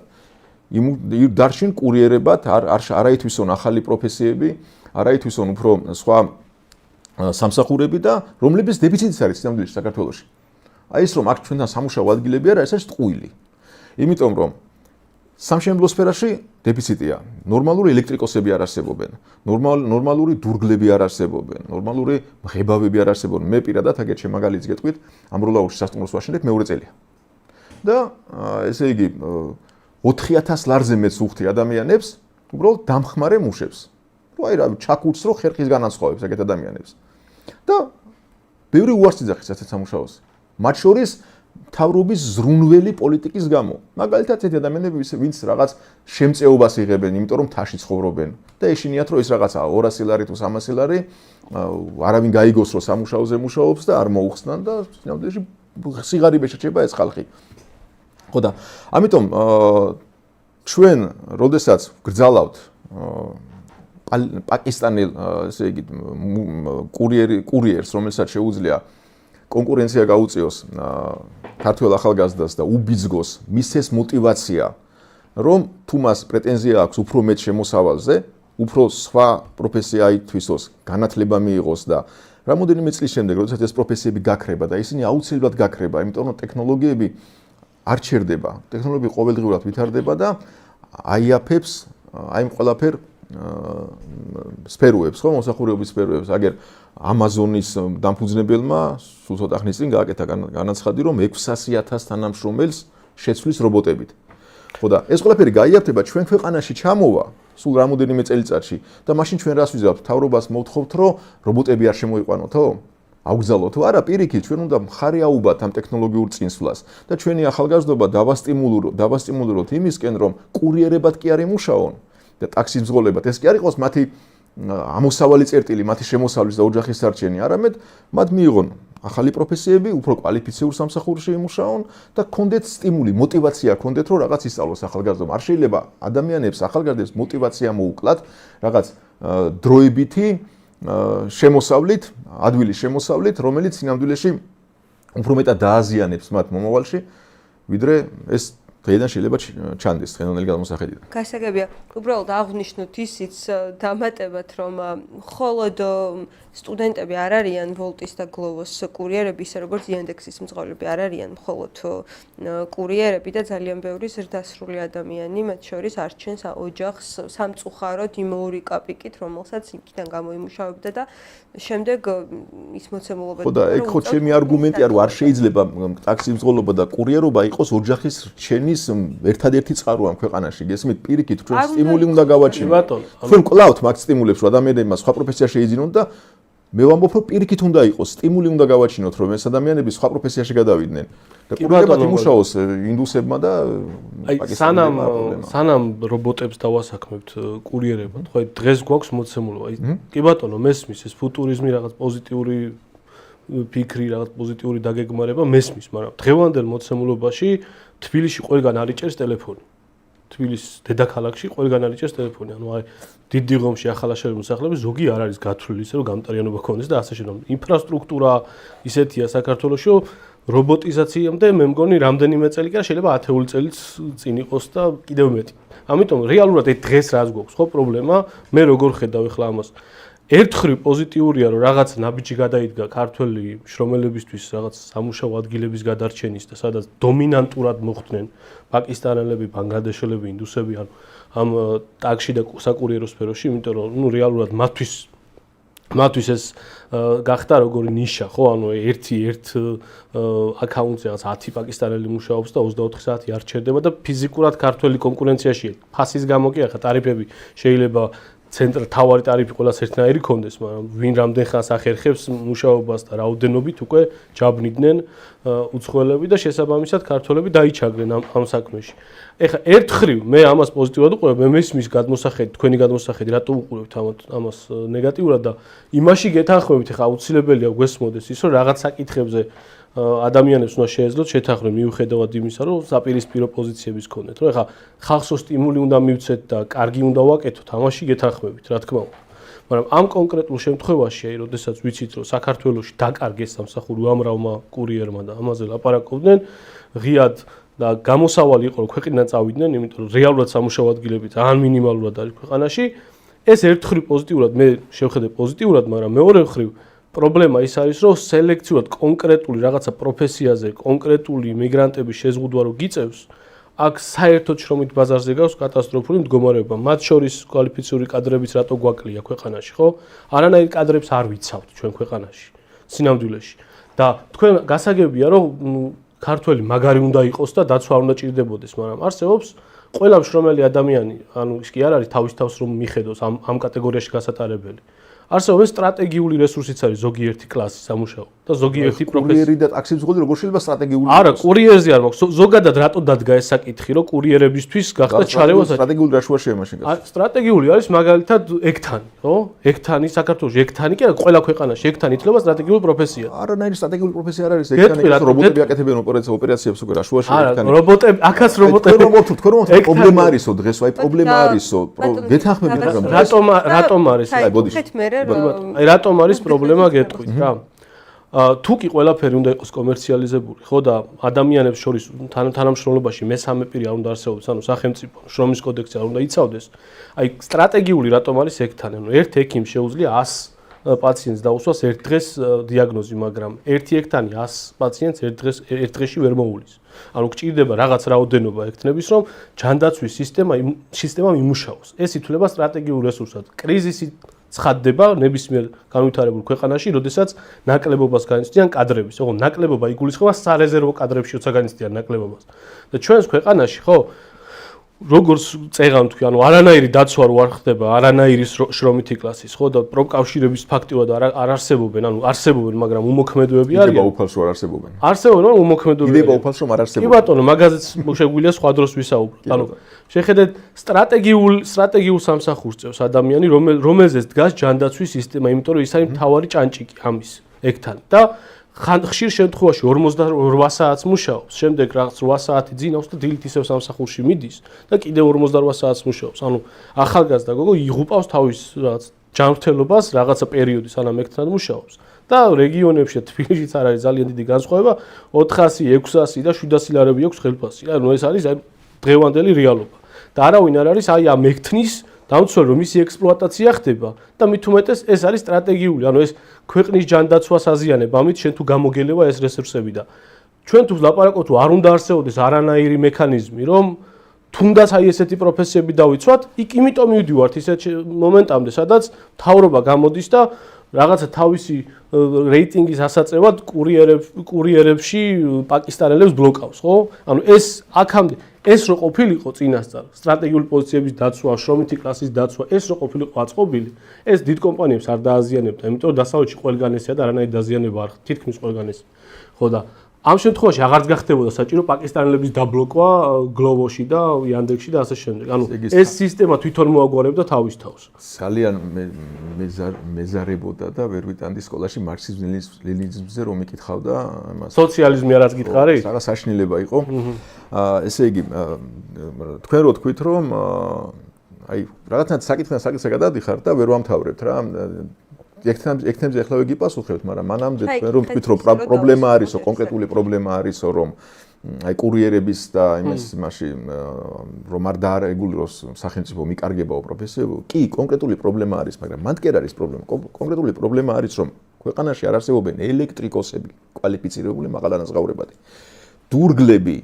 დარჩენ კურიერებად, არ აითვისონ ახალი პროფესიები, არ აითვისონ უფრო სხვა სამსახურები და რომლების დეფიციტიც არის სინამდვილეში საქართველოში. აი ეს რომ აქ ჩვენთან სამუშაო ადგილები არა, ეს არის ტყუილი. იმიტომ რომ სამშენებლო სფეროში დეფიციტია. ნორმალური ელექტრიკოსები არ არსებობენ, ნორმალური დურგლები არ არსებობენ, ნორმალური მღებავები არ არსებობენ. მე პირადად აგერ შემაგალიც გეტყვით, ამბროლაურში სასტუმროს ვაშენებ მეორე წელია. და ესე იგი 4000 ლარზე მეც უხდი ადამიანებს, უბრალოდ დამხმარე მუშებს. რომ აი რა ჩაკუცრო ხერხის განაცხოვებს ეგეთ ადამიანებს. და ბევრი უარს იძახის ასეთ სამუშაოს. მათ შორის მთავრობის ზრუნველი პოლიტიკის გამო. მაგალითად, ეს ადამიანები ვინც რაღაც შემწეობას იღებენ, იმიტომ რომ თაში ცხოვრობენ და ეშინიათ რომ ეს რაღაცა 200 ლარი თუ 300 ლარი არავინ გაიგოს რომ სამუშაოზე მუშაობს და არ მოუხსნან და ნამდვილად სიღარიბეში რჩება ეს ხალხი. ხო და ამიტომ ჩვენ როდესაც გრძალავთ პაკისტანელ ესე იგი კურიერს, რომელსაც შეუძლია კონკურენცია გაუწიოს ქართველ ახალგაზრდას და უბიძგოს მისცეს мотиваცია, რომ თუ მას პრეტენზია აქვს უფრო მეტ შემოსავალზე, უფრო სხვა პროფესია ითვისოს, განათლება მიიღოს და რამოდენიმე წლის შემდეგ, როდესაც ეს პროფესიები გაქრება და ისინი აუცილებლად გაქრება, იმიტომ რომ ტექნოლოგიები არ ჩერდება, ტექნოლოგიები ყოველდღიურად ვითარდება და აიაფებს აი ყველაფერ სფეროებს, ხო, მოსახურეობის სფეროებს. აგერ Amazon-ის დამფუძნებელმა სულ ცოტა ხნის წინ გააკეთა განაცხადი, რომ 600,000 თანამშრომელს შეცვლის რობოტებით. ხო და ეს ყველაფერი გაიაფება ჩვენ ქვეყანაში ჩამოვა სულ რამოდენიმე წელიწადში და მაშინ ჩვენ რას ვიზავთ? მთავრობას მოვთხოვთ, რომ რობოტები არ შემოიყვანოთო? აუგზავნოთ არა, პირიქით, ჩვენ უნდა მხარი აუბათ ამ ტექნოლოგიურ წინსვლას და ჩვენი ახალგაზრდობა დავასტიმულიროთ იმისკენ, რომ კურიერებად კი არ ემუშაონ და ტაქსის მძღოლებად. ეს კი არ იყოს მათი ამოსავალი წერტილი, მათი შემოსავლის და ოჯახის სარჩენი, არამედ მათ მიიღონ ახალი პროფესიები, უფრო კვალიფიციურ სამსახურში იმუშაონ და კონდეთ სტიმული, мотиваცია კონდეთ, რომ რაღაც ისწავლოს ახალგაზრდობა. არ შეიძლება ადამიანებს, ახალგაზრდებს мотиваცია მოუკლათ რაღაც დროებითი შემოსავლით, ადვილის შემოსავლით, რომელიც სინამდვილეში უფრო მეტად დააზიანებს მათ მომავალში, ვიდრე ეს დღეიდან შეიძლება ჩანდეს ხელოვნური გადამოსახედიდან.
გასაგებია, უბრალოდ აღნიშნოთ ისიც დამატებად, რომ მხოლოდ სტუდენტები არ არიან ვოლტის და გლოვოს კურიერები, ისე როგორც იანდექსის მძღოლები არ არიან მხოლოდ კურიერები და ძალიან ბევრი ზრდასრული ადამიანი, მათ შორის არჩენს ოჯახს სამწუხაროდ იმ ორი კაპიკით, რომელსაც იქიდან გამოიმუშავებდა და შემდეგ ის მოცემულობა.
ხო და ეგ ხო ჩემი არგუმენტია, რომ არ შეიძლება ტაქსის მძღოლობა და კურიერობა იყოს ოჯახის რჩენის ერთადერთი წყარო ამ ქვეყანაში. გესმით, პირიქით, ჩვენ სტიმული უნდა გავაჩინოთ. ჩვენ კლავთ მაგ სტიმულებს, რომ ადამიანებმა სხვა პროფესია შეიძინონ და მე ვამბობ, რომ პირიქით უნდა იყოს, სტიმული უნდა გავაჩინოთ, რომ ეს ადამიანები სხვა პროფესიაში გადავიდნენ. და კურიერებად იმუშაოს ინდუსებმა და
სანამ რობოტებს დავასაქმებთ კურიერებად, ხო, დღეს გვაქვს მოცემულობა. კი ბატონო, მესმის ეს ფუტურიზმი, რაღაც პოზიტიური ფიქრი, რაღაც პოზიტიური დაგეგმარება მესმის, მაგრამ დღევანდელ მოცემულობაში თბილისში ყველგან არიჭერს ტელეფონი. თბილისის დედაქალაქში ყველგან არიჭერს ტელეფონი. ანუ აი დიდ დიღომში ახალაშენებულ მოსახლეობის ზოგი არ არის გათვლილი, ისე რომ გამტარიანობა ქონდეს და ასე შემდეგ. ინფრასტრუქტურა ისეთია საქართველოში, რომ რობოტიზაციამდე მე მგონი რამდენიმე წელი კი არა, შეიძლება 10 წელიც წინ იყოს და კიდევ მეტი. ამიტომ რეალურად ეს დღეს რაც გვაქვს, ხო, პრობლემა, მე როგორ ხედავ ახლა ამას? ერთხელ პოზიტიურია, რომ რაღაც ნაბიჯი გადაიდგა ქართველი შრომელებისთვის რაღაც სამუშაო ადგილების გადარჩენის და სადაც დომინანტურად მოხვდნენ პაკისტანელები, ბანგლადეშელები, ინდუსები, ანუ ამ ტაგში და საკურიერო სფეროში, იმიტომ რომ ნუ რეალურად მათთვის ეს გახდა როგორი ნიშა, ხო, ანუ ერთ აკაუნტზე რაღაც 10 პაკისტანელი მუშაობს და 24 საათი არ ჩერდება და ფიზიკურად ქართველი კონკურენციაშია. ფასის გამო კი ახლა ტარიფები შეიძლება თავარი ტარიფი ყველას ერთნაირი კონდეს, მაგრამ ვინ რამდენ ხანს ახერხებს მუშაობას და რაოდენობით უკვე ჯაბნიდნენ უცხოელები და შესაბამისად ქართველები დაიჩაგრენ ამ საქმეში. ეხლა ერთხელ მე ამას პოზიტიურად უყურებ, მე მესმის გადმოსახედი, თქვენი გადმოსახედი, რატო უყურებთ ამას ნეგატიურად და იმაში გეთანხმებით, ეხლა აუცილებელია გვესმოდეს ის, რომ რაღაც საკითხებზე ადამიანებს უნდა შეეძლოთ შეთანხმება მიუხედავად იმისა, რომ საპირისპირო პოზიციების ქონდეთ, რომ ეხლა ხალხს სტიმული უნდა მივცეთ და კარგი უნდა ვაკეთოთ, ამაში გეთანხმებით, რა თქმა უნდა. მაგრამ ამ კონკრეტულ შემთხვევაში, აი, როდესაც ვიცით, რომ საქართველოში დაკარგეს სამსახური უამრავმა კურიერმა და ამაზე ლაპარაკობდნენ, ღიად და გამოსავალი იყო, რომ ქვეყნიდან წავიდნენ, იმიტომ რომ რეალურად სამუშაო ადგილები ძალიან მინიმალურად არის ქვეყანაში. ეს ერთხელ პოზიტიურად მე შევხედე პოზიტიურად, მაგრამ მეორე მხრივ პრობლემა ის არის, რომ სელექციურად კონკრეტული რაღაცა პროფესიაზე კონკრეტული მიგრანტების შეზღუდვა რო გიწევს, აქ საერთოდ შრომით ბაზარზე გავს კატასტროფული მდგომარეობა. მათ შორის კვალიფიციური კადრებიც რატო გვაკლია ქვეყანაში, ხო? არანაირ კადრებს არ ვიცავთ ჩვენ ქვეყანაში, სინამდვილეში. და თქვენ გასაგებია, რომ ქართველი მაგარი უნდა იყოს და დაცვა არ უნდა ჭირდებოდეს, მაგრამ არსებობს ყველა მშრომელი ადამიანი, ანუ ის კი არ არის თავის თავს რომ მიხედოს ამ კატეგორიაში გასატარებელი. არსებობს სტრატეგიული რესურსიც არის ზოგიერთი კლასი სამუშაო და ზოგიერთი პროფესია.
კურიერი და ტაქსის მძღოლი როგორ შეიძლება სტრატეგიული
არა, კურიერზე არ მაქვს. ზოგადად რატო დადგა ეს საკითხი, რომ კურიერებისთვის გახდა ჩარევა
სტრატეგიული რა შუაშია მაშინ გასა.
სტრატეგიული არის მაგალითად ექთანი, ხო? ექთანი საქართველოში, ექთანი კი არა, ყველა ქვეყანაში ექთანი ითვლება სტრატეგიული პროფესია.
არანაირი სტრატეგიული პროფესია არ არის ექთანი, რობოტები აკეთებენ ოპერაციებს უკვე რა შუაშია ექთანი.
არა, რობოტები, აქაც რობოტები.
თქვენ რომ პრობლემა არისო დღეს, აი პრობლემა არისო, გეთანხმები მაგრამ
რატომ არის?
აი ბოდიში.
აი რატომ არის პრობლემა გეტყვით რა? თუ კი ყველაფერი უნდა იყოს კომერციალიზებული, ხო და ადამიანებს შორის თანამშრომლობაში მესამე პირი არ უნდა არსებობდეს, ანუ სახელმწიფო შრომის კოდექსი არ უნდა იცავდეს. აი სტრატეგიული რატომ არის ექთანი? ანუ ერთ ექიმს შეუძლია 100 პაციენტს დაუსვას ერთ დღეს დიაგნოზი, მაგრამ ერთი ექთანი 100 პაციენტს ერთ დღეში ვერ მოულის. ანუ გჭირდება რაღაც რაოდენობა ექთნების, რომ ჯანდაცვის სისტემა იმუშაოს. ეს ითვლება სტრატეგიულ რესურსად. კრიზისი ცხადდება ნებისმიერ განვითარებულ ქვეყანაში, როდესაც ნაკლებობას განიცდიან კადრების. ოღონდ ნაკლებობა იგულისხმება სარეზერვო კადრებში, როცა განიცდიან ნაკლებობას. და ჩვენს ქვეყანაში, ხო, როგორც წეღან თქვი, ანუ არანაირი დაცვა რო არ ხდება, არანაირი შრომითი კლასის, ხო და პროკავშირების ფაქტიურად არ არსებობენ, ანუ არსებობენ, მაგრამ უმოქმედოები არიან.
იდება უფალს რომ არ არსებობენ.
არსებობენ, მაგრამ უმოქმედოები.
იდება უფალს რომ არ არსებობენ.
კი ბატონო, მაგაზეც შეგვიძლია სხვა დროს ვისაუბროთ. ანუ შეხედეთ სტრატეგიულ სამსახურს წევს ადამიანი, რომელზეც დგას ჯანდაცვის სისტემა, იმიტომ რომ ის არის მთავარი ჭანჭიკი ამის ექთანი და ხშირ შემთხვევაში 48 საათს მუშაობს, შემდეგ რაღაც 8 საათი ძინავს და დილით ისევ სამსახურში მიდის და კიდევ 48 საათს მუშაობს. ანუ ახალგაზრდა გოგო იღუპავს თავის რაღაც ჯანმრთელობას რაღაცა პერიოდი სანამ ექთნად მუშაობს. და რეგიონებში თბილისშიც არ არის ძალიან დიდი განსხვავება 400, 600 და 700 ლარები აქვს ხელფასი. ანუ ეს არის დღევანდელი რეალობა. და არავინ არ არის აი ამ ექთნის დამცველი რომ მისი ექსპლუატაცია ხდება და მით უმეტეს ეს არის სტრატეგიული. ანუ ეს ქვეყნის ჯანდაცვას აზიანება, ამით შენ თუ გამოგელევა ეს რესურსები და ჩვენ თუ ვლაპარაკობთ რომ არ უნდა არსებობდეს არანაირი მექანიზმი, რომ თუნდაც აი ესეთი პროფესიები დავიცვათ, იქ იმიტომ მივდივართ ისეთ მომენტამდე, სადაც მთავრობა გამოდის და რაღაცა თავისი რეიტინგის ასაწევად კურიერებში პაკისტანელებს ბლოკავს, ხო? ანუ ეს აქამდე ეს რო ყოფილიყო წინასწარ სტრატეგიული პოზიციების დაცვა, შრომითი კლასის დაცვა, ეს რო ყოფილიყო აწყობილი, ეს დიდ კომპანიებს არ დააზიანებდა, იმიტომ რომ დასავლეთში ყველგან ესეა და არანაირი დაზიანება არ თითქმის ყველგან ეს. ხო და ამ შემთხვევაში აღარც გახდებოდა საჭირო პაკისტანელების დაბლოკვა გლოვოში და იანდექსში და ასე შემდეგ. ანუ ეს სისტემა თვითონ მოაგვარებდა თავის თავს.
ძალიან მეზარებოდა და ვერ ვიტანდი სკოლაში მარქსიზმ-ლენინიზმზე რომ მიკითხავდა ამას.
სოციალიზმი არაც გითხარი?
რაღაც საშინელება იყო. ესე იგი თქვენ რო თქვით რომ აი რაღაცნაირად საკითხზე გადადიხართ და ვერ ვამთავრებთ რა. ექთემზე ახლა ვიგიპასუხებთ, მაგრამ მანამდე თქვენ რომ თქვით რომ პრობლემა არისო, კონკრეტული პრობლემა არისო, რომ აი კურიერების და იმაში რომ არ დაარეგულიროს სახელმწიფო მიკარგებაო პროფესიებო, კი, კონკრეტული პრობლემა არის, მაგრამ მანდ კი არ არის პრობლემა. კონკრეტული პრობლემა არის, რომ ქვეყანაში არ არსებობენ ელექტრიკოსები, კვალიფიცირებული მაღალანაზღაურებადი. დურგლები,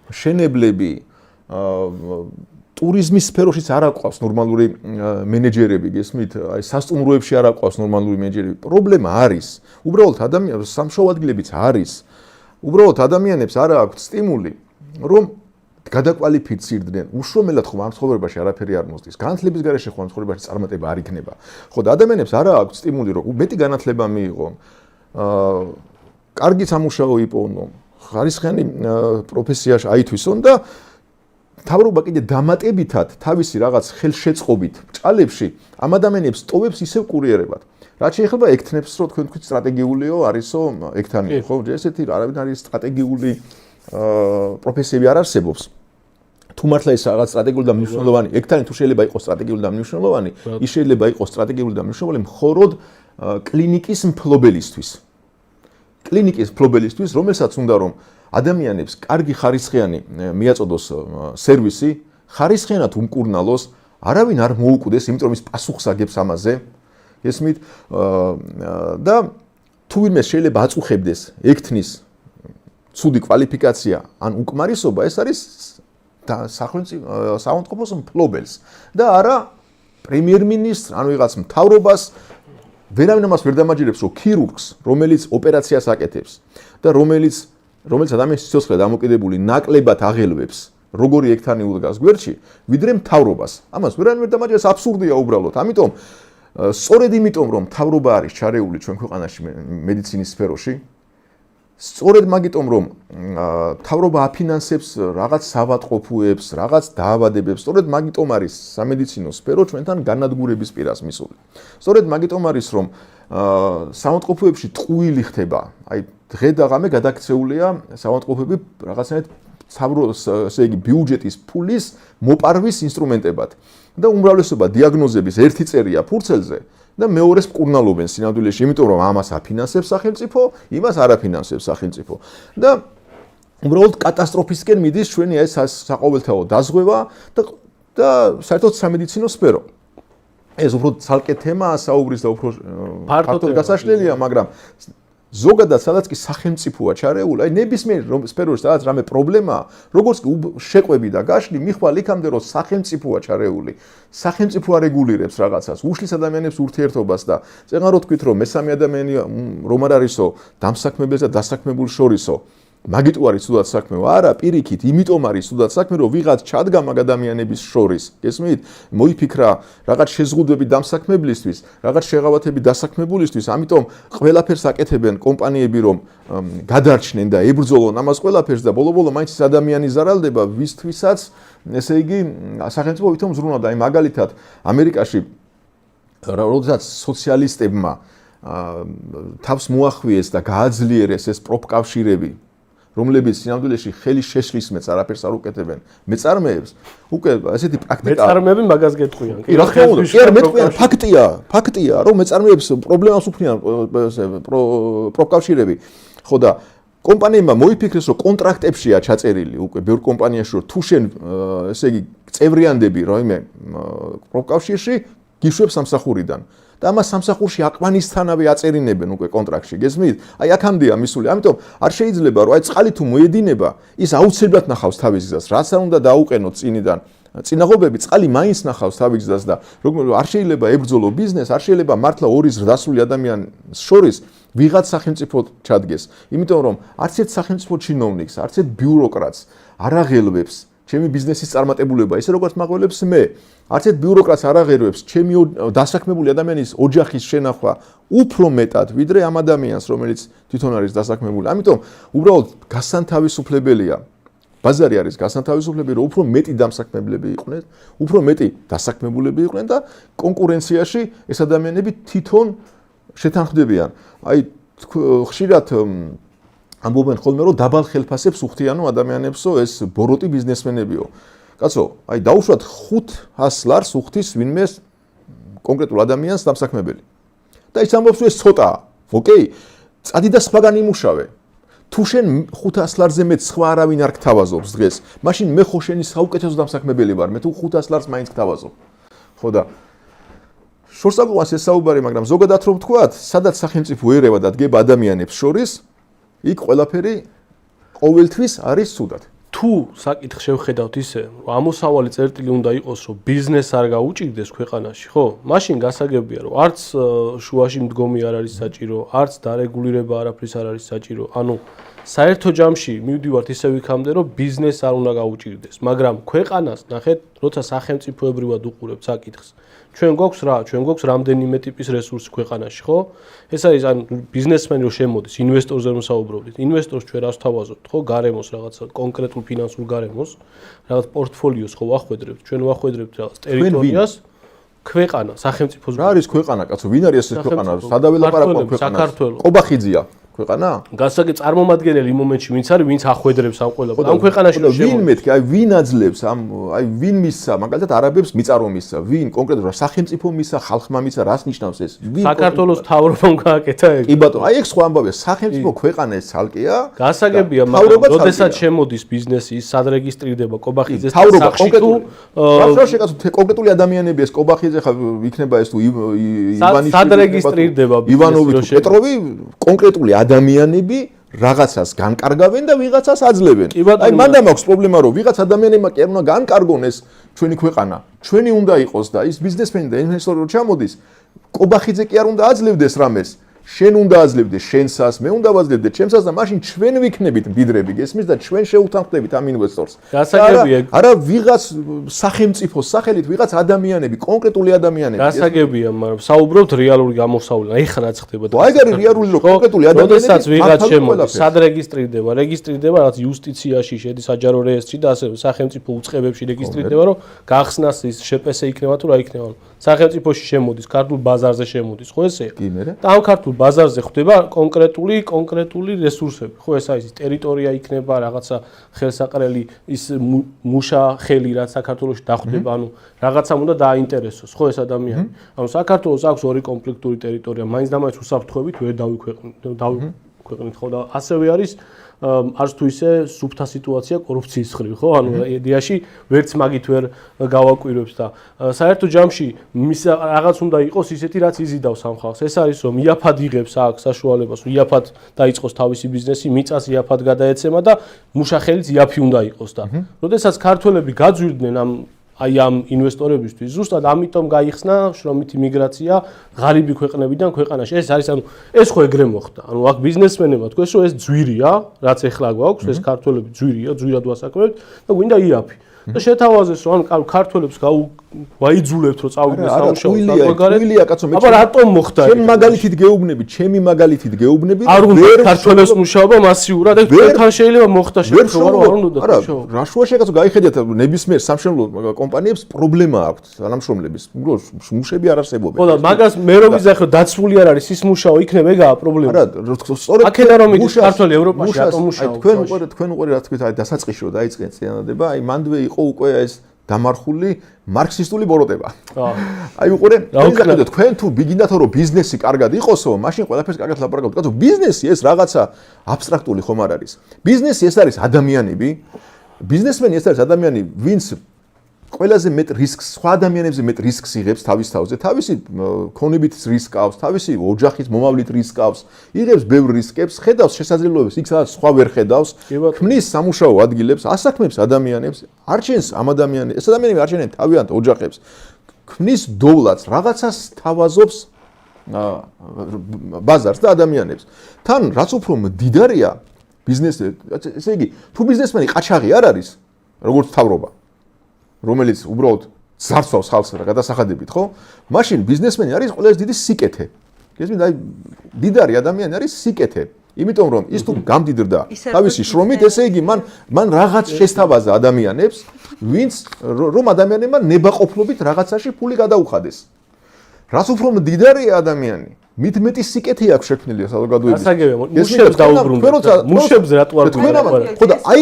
მშენებლები, ტურიზმის სფეროშიც არ აყვავს ნორმალური მენეჯერები, გესმით? აი სასტუმროებში არ აყვავს ნორმალური მენეჯერები. პრობლემა არის. უბრალოდ ადამიანებს სამშობლო ადგილებიც არის. უბრალოდ ადამიანებს არ აქვს სტიმული, რომ გადაკვალიფიცირდნენ. უშრომელად ხომ ამ ცხოვრებაში არაფერი არ მოსდის. განათლების გარეშე ხომ ამ ცხოვრებაში წარმატება არ იქნება. ხო და ადამიანებს არ აქვს სტიმული, რომ მეტი განათლება მიიღონ. კარგი სამუშაო იპოვნო. ხარისხიანი პროფესიაში აითვისონ და მთავრობა კიდე დამატებითად თავისი რაღაც ხელშეწყობით ბრჭყალებში ამ ადამიანებს ტოვებს ისევ კურიერებად. რაც შეიძლება ექთნებს, რომ თქვენ თქვით სტრატეგიულიო არისო ექთანი, ხო? ესეთი არავინ არის სტრატეგიული პროფესიები არ არსებობს. თუ მართლა ეს რაღაც სტრატეგიული და მნიშვნელოვანი, ექთანი თუ შეიძლება იყოს სტრატეგიული და მნიშვნელოვანი, ის შეიძლება იყოს სტრატეგიული და მნიშვნელოვანი მხოლოდ კლინიკის მფლობელისთვის. კლინიკის მფლობელისთვის, რომელსაც უნდა რომ ადამიანებს კარგი ხარისხიანი მიაწოდოს სერვისი, ხარისხიანად უმკურნალოს, არავინ არ მოუკვდეს, იმიტომ რომ ის პასუხს აგებს ამაზე, გესმით? და თუ ვინმე შეიძლება აწუხებდეს ექთნის ცუდი კვალიფიკაცია ან უკმარისობა, ეს არის სახელმწიფოს მფლობელს და არა პრემიერ-მინისტრს, ან ვიღაც მთავრობას. ვერავინ ამას ვერ დამაჯერებს, რომ ქირურგს, რომელიც ოპერაციას აკეთებს და რომელიც ადამიანის სიცოცხლე დამოკიდებული ნაკლებად აღელვებს, როგორი ექთანი უდგას გვერდში, ვიდრე მთავრობას. ამას ვერავინ ვერ დამაჯერებს, აბსურდია უბრალოდ. ამიტომ სწორედ იმიტომ რომ მთავრობა არის ჩარეული ჩვენ ქვეყანაში მედიცინის სფეროში, სწორედ მაგიტომ რომ მთავრობა აფინანსებს რაღაც საავადმყოფოებს, რაღაც დაავადებებს, სწორედ მაგიტომ არის სამედიცინო სფერო ჩვენთან განადგურების პირას მისული. სწორედ მაგიტომ არის რომ საავადმყოფოებში ტყუილი ხდება. აი დღე და ღამე გადაქცეულია საავადმყოფოები რაღაცნაირად ესე იგი ბიუჯეტის ფულის მოპარვის ინსტრუმენტებად. და უმრავლესობა დიაგნოზების ერთი წერია ფურცელზე და მეორეს მკურნალობენ სინამდვილეში, იმიტომ რომ ამას აფინანსებს სახელმწიფო, იმას არ აფინანსებს სახელმწიფო. და უბრალოდ კატასტროფისკენ მიდის ჩვენი ეს საყოველთაო დაზღვევა და საერთოდ სამედიცინო სფერო. ეს უფრო ცალკე თემაა საუბრის და უფრო ფართოდ გასაშლელია, მაგრამ ზოგადად სადაც კი სახელმწიფოა ჩარეული, აი ნებისმიერ სფეროში სადაც რამე პრობლემაა, როგორც კი შეყვები და გაშლი, მიხვალ იქამდე რომ სახელმწიფოა ჩარეული, სახელმწიფო არეგულირებს რაღაცას, უშლის ადამიანებს ურთიერთობას და წეგან რო თქვით რომ მესამე ადამიანი რომ არ არისო დამსაქმებელს და დასაქმებულ შორისო მაგიტო არის სუდად საქმე, არა, პირიქით, იმიტომ არის სუდად საქმე, რომ ვიღაც ჩადგა მაგ ადამიანების შორის. გესმით? მოიფიქრა რაღაც შეზღუდვები დამსაქმებლისთვის, რაღაც შეღავათები დასაქმებულისთვის, ამიტომ ყველაფერს აკეთებენ კომპანიები, რომ გადარჩნენ და ებრძოლონ ამას ყველაფერს და ბოლო-ბოლო მაინც ის ადამიანი ზარალდება, ვისთვისაც, ესე იგი, სახელმწიფო ვითომ ზრუნავდა. აი მაგალითად, ამერიკაში როდესაც სოციალისტებმა თავს მოახვიეს და გააძლიერეს ეს პროფკავშირები, რომლებიც სინამდვილეში ხელის შეშლისმეც არაფერს არ უკეთებენ მეწარმეებს, უკვე ესეთი პრაქტიკა
მეწარმეები მაგას გეტყვიან.
კი, რა თქმა უნდა, კი არ მეტყვიან, ფაქტია, რომ მეწარმეებს პრობლემას უფრიან პროფკავშირები. ხო და კომპანიებმა მოიფიქრეს, რომ კონტრაქტებშია ჩაწერილი უკვე ბევრ კომპანიაში, რომ თუ შენ ესე იგი წევრიანდები რაიმე პროფკავშირში, გიშვებს სამსახურიდან. და ამას სამსახურში აკვანისთანავე აწერინებენ უკვე კონტრაქტში, გესმით? აი აქამდეა მისული. ამიტომ არ შეიძლება რომ აი წყალი თუ მოედინება, ის აუცილებლად ნახავს თავის გზას, რაც არ უნდა დაუყენოთ წინიდან. წინაღობები წყალი მაინც ნახავს თავის გზას და არ შეიძლება ებრძოლო ბიზნეს, არ შეიძლება მართლა ორი ზრდასრული ადამიანის შორის ვიღაც სახელმწიფო ჩადგეს. იმიტომ რომ არც ერთ სახელმწიფო ჩინოვნიკს, არც ერთ ბიუროკრატს არ აღელვებს ჩემი ბიზნესის წარმატებულება, ისე როგორც მაგველებს მე. არც ერთ ბიუროკრატს არ აღერვებს ჩემი დასაქმებული ადამიანის ოჯახის შენახვა უფრო მეტად, ვიდრე ამ ადამიანს, რომელიც თვითონ არის დასაქმებული. ამიტომ უბრალოდ გასანთავისუფლებელია. ბაზარი არის გასანთავისუფლებელი, რომ უფრო მეტი დამსაქმებლები იყვნენ, უფრო მეტი დასაქმებულები იყვნენ და კონკურენციაში ეს ადამიანები თვითონ შეთანხმდებიან. აი ხშირად ამბობენ ხოლმე რომ დაბალ ხელფასებს უხდიანო ადამიანებსო ეს ბოროტი ბიზნესმენებიო. კაცო, აი დაუშვათ 500 ლარს უხდის ვინმე კონკრეტულ ადამიანს დამსაქმებელი. და ის ამბობს რომ ეს ცოტაა. ოკეი? წადი და სხვაგან იმუშავე. თუ შენ 500 ლარზე მეც სხვა არავინ არ გთავაზობს დღეს, მაშინ მე ხო შენი საუკეთესო დამსაქმებელი ვარ, მე თუ 500 ლარს მაინც გთავაზობ. ხო და შორსაგვარს ეს საუბარი, მაგრამ ზოგადად რომ ვთქვათ, სადაც სახელმწიფო ერევა და დგება ადამიანებს შორის, იქ ყველაფერი ყოველთვის არის ცუდად.
თუ საკითხ შევხედავთ ისე, რომ ამოსავალი წერტილი უნდა იყოს, რომ ბიზნეს არ გაუჭირდეს ქვეყანაში, ხო? მაშინ გასაგებია, რომ არც შუაში მდგომი არ არის საჭირო, არც დარეგულირება არაფრის არ არის საჭირო. ანუ საერთო ჯამში მივდივართ ისე ვიქამდე, რომ ბიზნეს არ უნდა გაუჭირდეს, მაგრამ ქვეყანას ნახეთ, როცა სახელმწიფოებრივად უყურებთ საკითხს. ჩვენ გვაქვს რა? ჩვენ გვაქვს რამდენიმე ტიპის რესურსი ქვეყანაში, ხო? ეს არის ან ბიზნესმენი რო შემოდის, ინვესტორზე რომ საუბრობთ. ინვესტორს ჩვენ რას თავაზობთ, ხო? გარემოს რაღაცა კონკრეტულ ფინანსურ გარემოს, რაღაც პორტფოლიოს ხო ვახვედრებთ, ჩვენ ვახვედრებთ რაღაც ტერიტორიას, ქვეყანა, სახელმწიფოს.
რა არის ქვეყანა, კაცო? ვინ არის ეს ქვეყანა? სადავე ლაპარაკობ ქვეყანას?
საქართველო.
ყობახიძია ქვეყანა?
გასაგე წარმომადგენელი იმ მომენტში ვინც არის, ვინც ახვედრებს ამ ყველაფერს. ამ ქვეყანაში
ვინ მეთქი, აი ვინ აძლევს ამ, აი ვინ მისცა, მაგალითად არაბებს მიწარო მისცა, ვინ კონკრეტულად სახელმწიფო მისცა, ხალხმა მისცა, რას ნიშნავს ეს?
საქართველოს მთავრობამ გააკეთა ეგ.
კი ბატონო, აი ეგ სხვა ამბავია, სახელმწიფო ქვეყანა ეს ცალკეა.
გასაგებია, მაგრამ როდესაც შემოდის ბიზნესი, ის სადრეგისტრირდება ყობახიძეს
სახში თუ რა შეკაცოთ კონკრეტული ადამიანები ეს ყობახიძე ხა იქნება ეს თუ ივანიშვილი
სადრეგისტრირდება
ივანოვი თუ პეტროვი კონკრეტული ადამიანები რაღაცას განკარგავენ და ვიღაცას აძლევენ. აი მანდა მაქვს პრობლემა რომ ვიღაც ადამიანებმა კი არ უნდა განკარგონ ეს ჩვენი ქვეყანა. ჩვენი უნდა იყოს და ის ბიზნესმენი და ინვესტორი რო ჩამოდის, ყობახიძე კი არ უნდა აძლევდეს რამეს. შენ უნდა აძლევდე შენსას, მე უნდა ვაძლევდე ჩემსას და მაშინ ჩვენ ვიქნებით მდიდრები, გესმის და ჩვენ შევუთანხმდებით ამ ინვესტორს.
გასაგებია.
არა ვიღაც სახელმწიფოს სახელით, ვიღაც ადამიანები, კონკრეტული ადამიანები.
გასაგებია, მაგრამ საუბრობთ რეალური გამოსავლიდან. ეხლა რაც ხდება.
აი გარი რეალური რო კონკრეტული ადამიანები.
როდესაც ვიღაც შემოდის, სად რეგისტრირდება? რეგისტრირდება რაღაც იუსტიციაში, შედის საჯარო რეესტრში და ასევე სახელმწიფო უწყებებში რეგისტრირდება, რომ გახსნას ის შეპესე იქნება თუ რა იქნება. სახელმწიფოში შემოდის, ქართულ ბაზარზე შემოდის, ხო ესეა?
კი მე.
და ამ ქართულ ბაზარზე ხდება კონკრეტული რესურსები. ხო ეს არის ტერიტორია იქნება, რაღაცა ხელსაყრელი ის მუშა ხელი რაც საქართველოში დახვდება, ანუ რაღაცამ უნდა დააინტერესოს, ხო ეს ადამიანი. ანუ საქართველოს აქვს ორი კონფლიქტური ტერიტორია, მაინც და მაინც უსაფრთხოებით ვერ დავიქვეყნით, ხო და ასევე არის არც თუ ისე სუფთა სიტუაცია კორუფციის ხრივ, ხო? ანუ იდეაში ვერც მაგით ვერ გავაკვირვებს და საერთო ჯამში მის რაღაც უნდა იყოს ისეთი რაც იზიდავს ამ ხალხს. ეს არის რომ იაფად იღებს აქ საშუალებას, იაფად დაიწყოს თავისი ბიზნესი, მიწას იაფად გადაეცემა და მუშახელიც იაფი უნდა იყოს და. როდესაც ქართველები გაძვირდნენ ამ ინვესტორებისთვის, ზუსტად ამიტომ გაიხსნა შრომითი მიგრაცია ღარიბი ქვეყნებიდან ქვეყანაში. ეს არის ანუ ეს ხო ეგრე მოხდა. ანუ აქ ბიზნესმენებმა თქვეს რომ ეს ძვირია, რაც ახლა გვაქვს, ეს ქართველები ძვირია, ძვირად ვასაკვირებთ და გვინდა იაფი. და შეთავაზეს რომ ანუ ქართველებს ვაიძულებთ რომ წავიდნენ სამუშაოდ მაგარად. აბა რატომ მოხდა ეს?
ჩემი მაგალითით გეუბნებით.
არ უნდა ქართველებს მუშაობა მასიურად და თქვენთან შეიძლება მოხდა შეკრება რომ არ უნდა მუშაობა.
რა შუაში ეკაცო გაიხედათ ნებისმიერ სამშენებლო კომპანიებს პრობლემა აქვს თანამშრომლების. მუშები არ არსებობენ.
ხო და მაგას მე რომ ვიზახო დაცული არ არის ის მუშაო იქნება ეგაა პრობლემა.
არა სწორედ
აქედან რომ მიდის ქართველი ევროპაში რატომ მუშაობს?
თქვენ უყურე რა თქვით აი დასაწყისში დაიწყეთ წინადადება აი მანდვე იყო უკვე ეს დამარხული მარქსისტული ბოროტება. აი უყურე, თქვენ თუ გინდათ რომ ბიზნესი კარგად იყოსო, მაშინ ყველაფერს კარგად ლაპარაკობთ. კაცო, ბიზნესი ეს რაღაცა აბსტრაქტული ხომ არ არის. ბიზნესი ეს არის ადამიანები. ბიზნესმენი ეს არის ადამიანი, ვინც ყველაზე მეტ რისკს, სხვა ადამიანებზე მეტ რისკს იღებს თავის თავზე, თავისი ქონებით რისკს აქვს, თავისი ოჯახის მომავლით რისკს აქვს, იღებს ბევრ რისკებს, ხედავს შესაძლებლობებს, იქ სადაც სხვა ვერ ხედავს, ქმნის სამუშაო ადგილებს, ასაქმებს ადამიანებს, არჩენს ამ ადამიანებს, ეს ადამიანები არჩენენ თავიანთ ოჯახებს, ქმნის დოვლათს, რაღაცას თავაზობს ბაზარს და ადამიანებს. თან რაც უფრო მდიდარია ბიზნესი, ესე იგი, თუ ბიზნესმენი ყაჩაღი არ არის, როგორც თავრობა რომელიც უბრალოდ ზარცვავს ხალხს რა გადასახადებით, ხო? მაშინ ბიზნესმენი არის ყველაზე დიდი სიკეთე. გესმით, აი დიდარი ადამიანი არის სიკეთე. იმიტომ რომ ის თუ გამდიდრდა თავისი შრომით, ესე იგი მან რაღაც შესთავაზა ადამიანებს, ვინც რომ ადამიანებმა ნებაყოფლობით რაღაცაში ფული გადაუხადეს. რაც უფრო მდიდარია ადამიანი, მით მეტი სიკეთე აქვს შექმნილი საზოგადოების.
გასაგებია, მუშებს დაუბრუნდეთ. მუშებს რატო არ გვიყვარს?
ხო და აი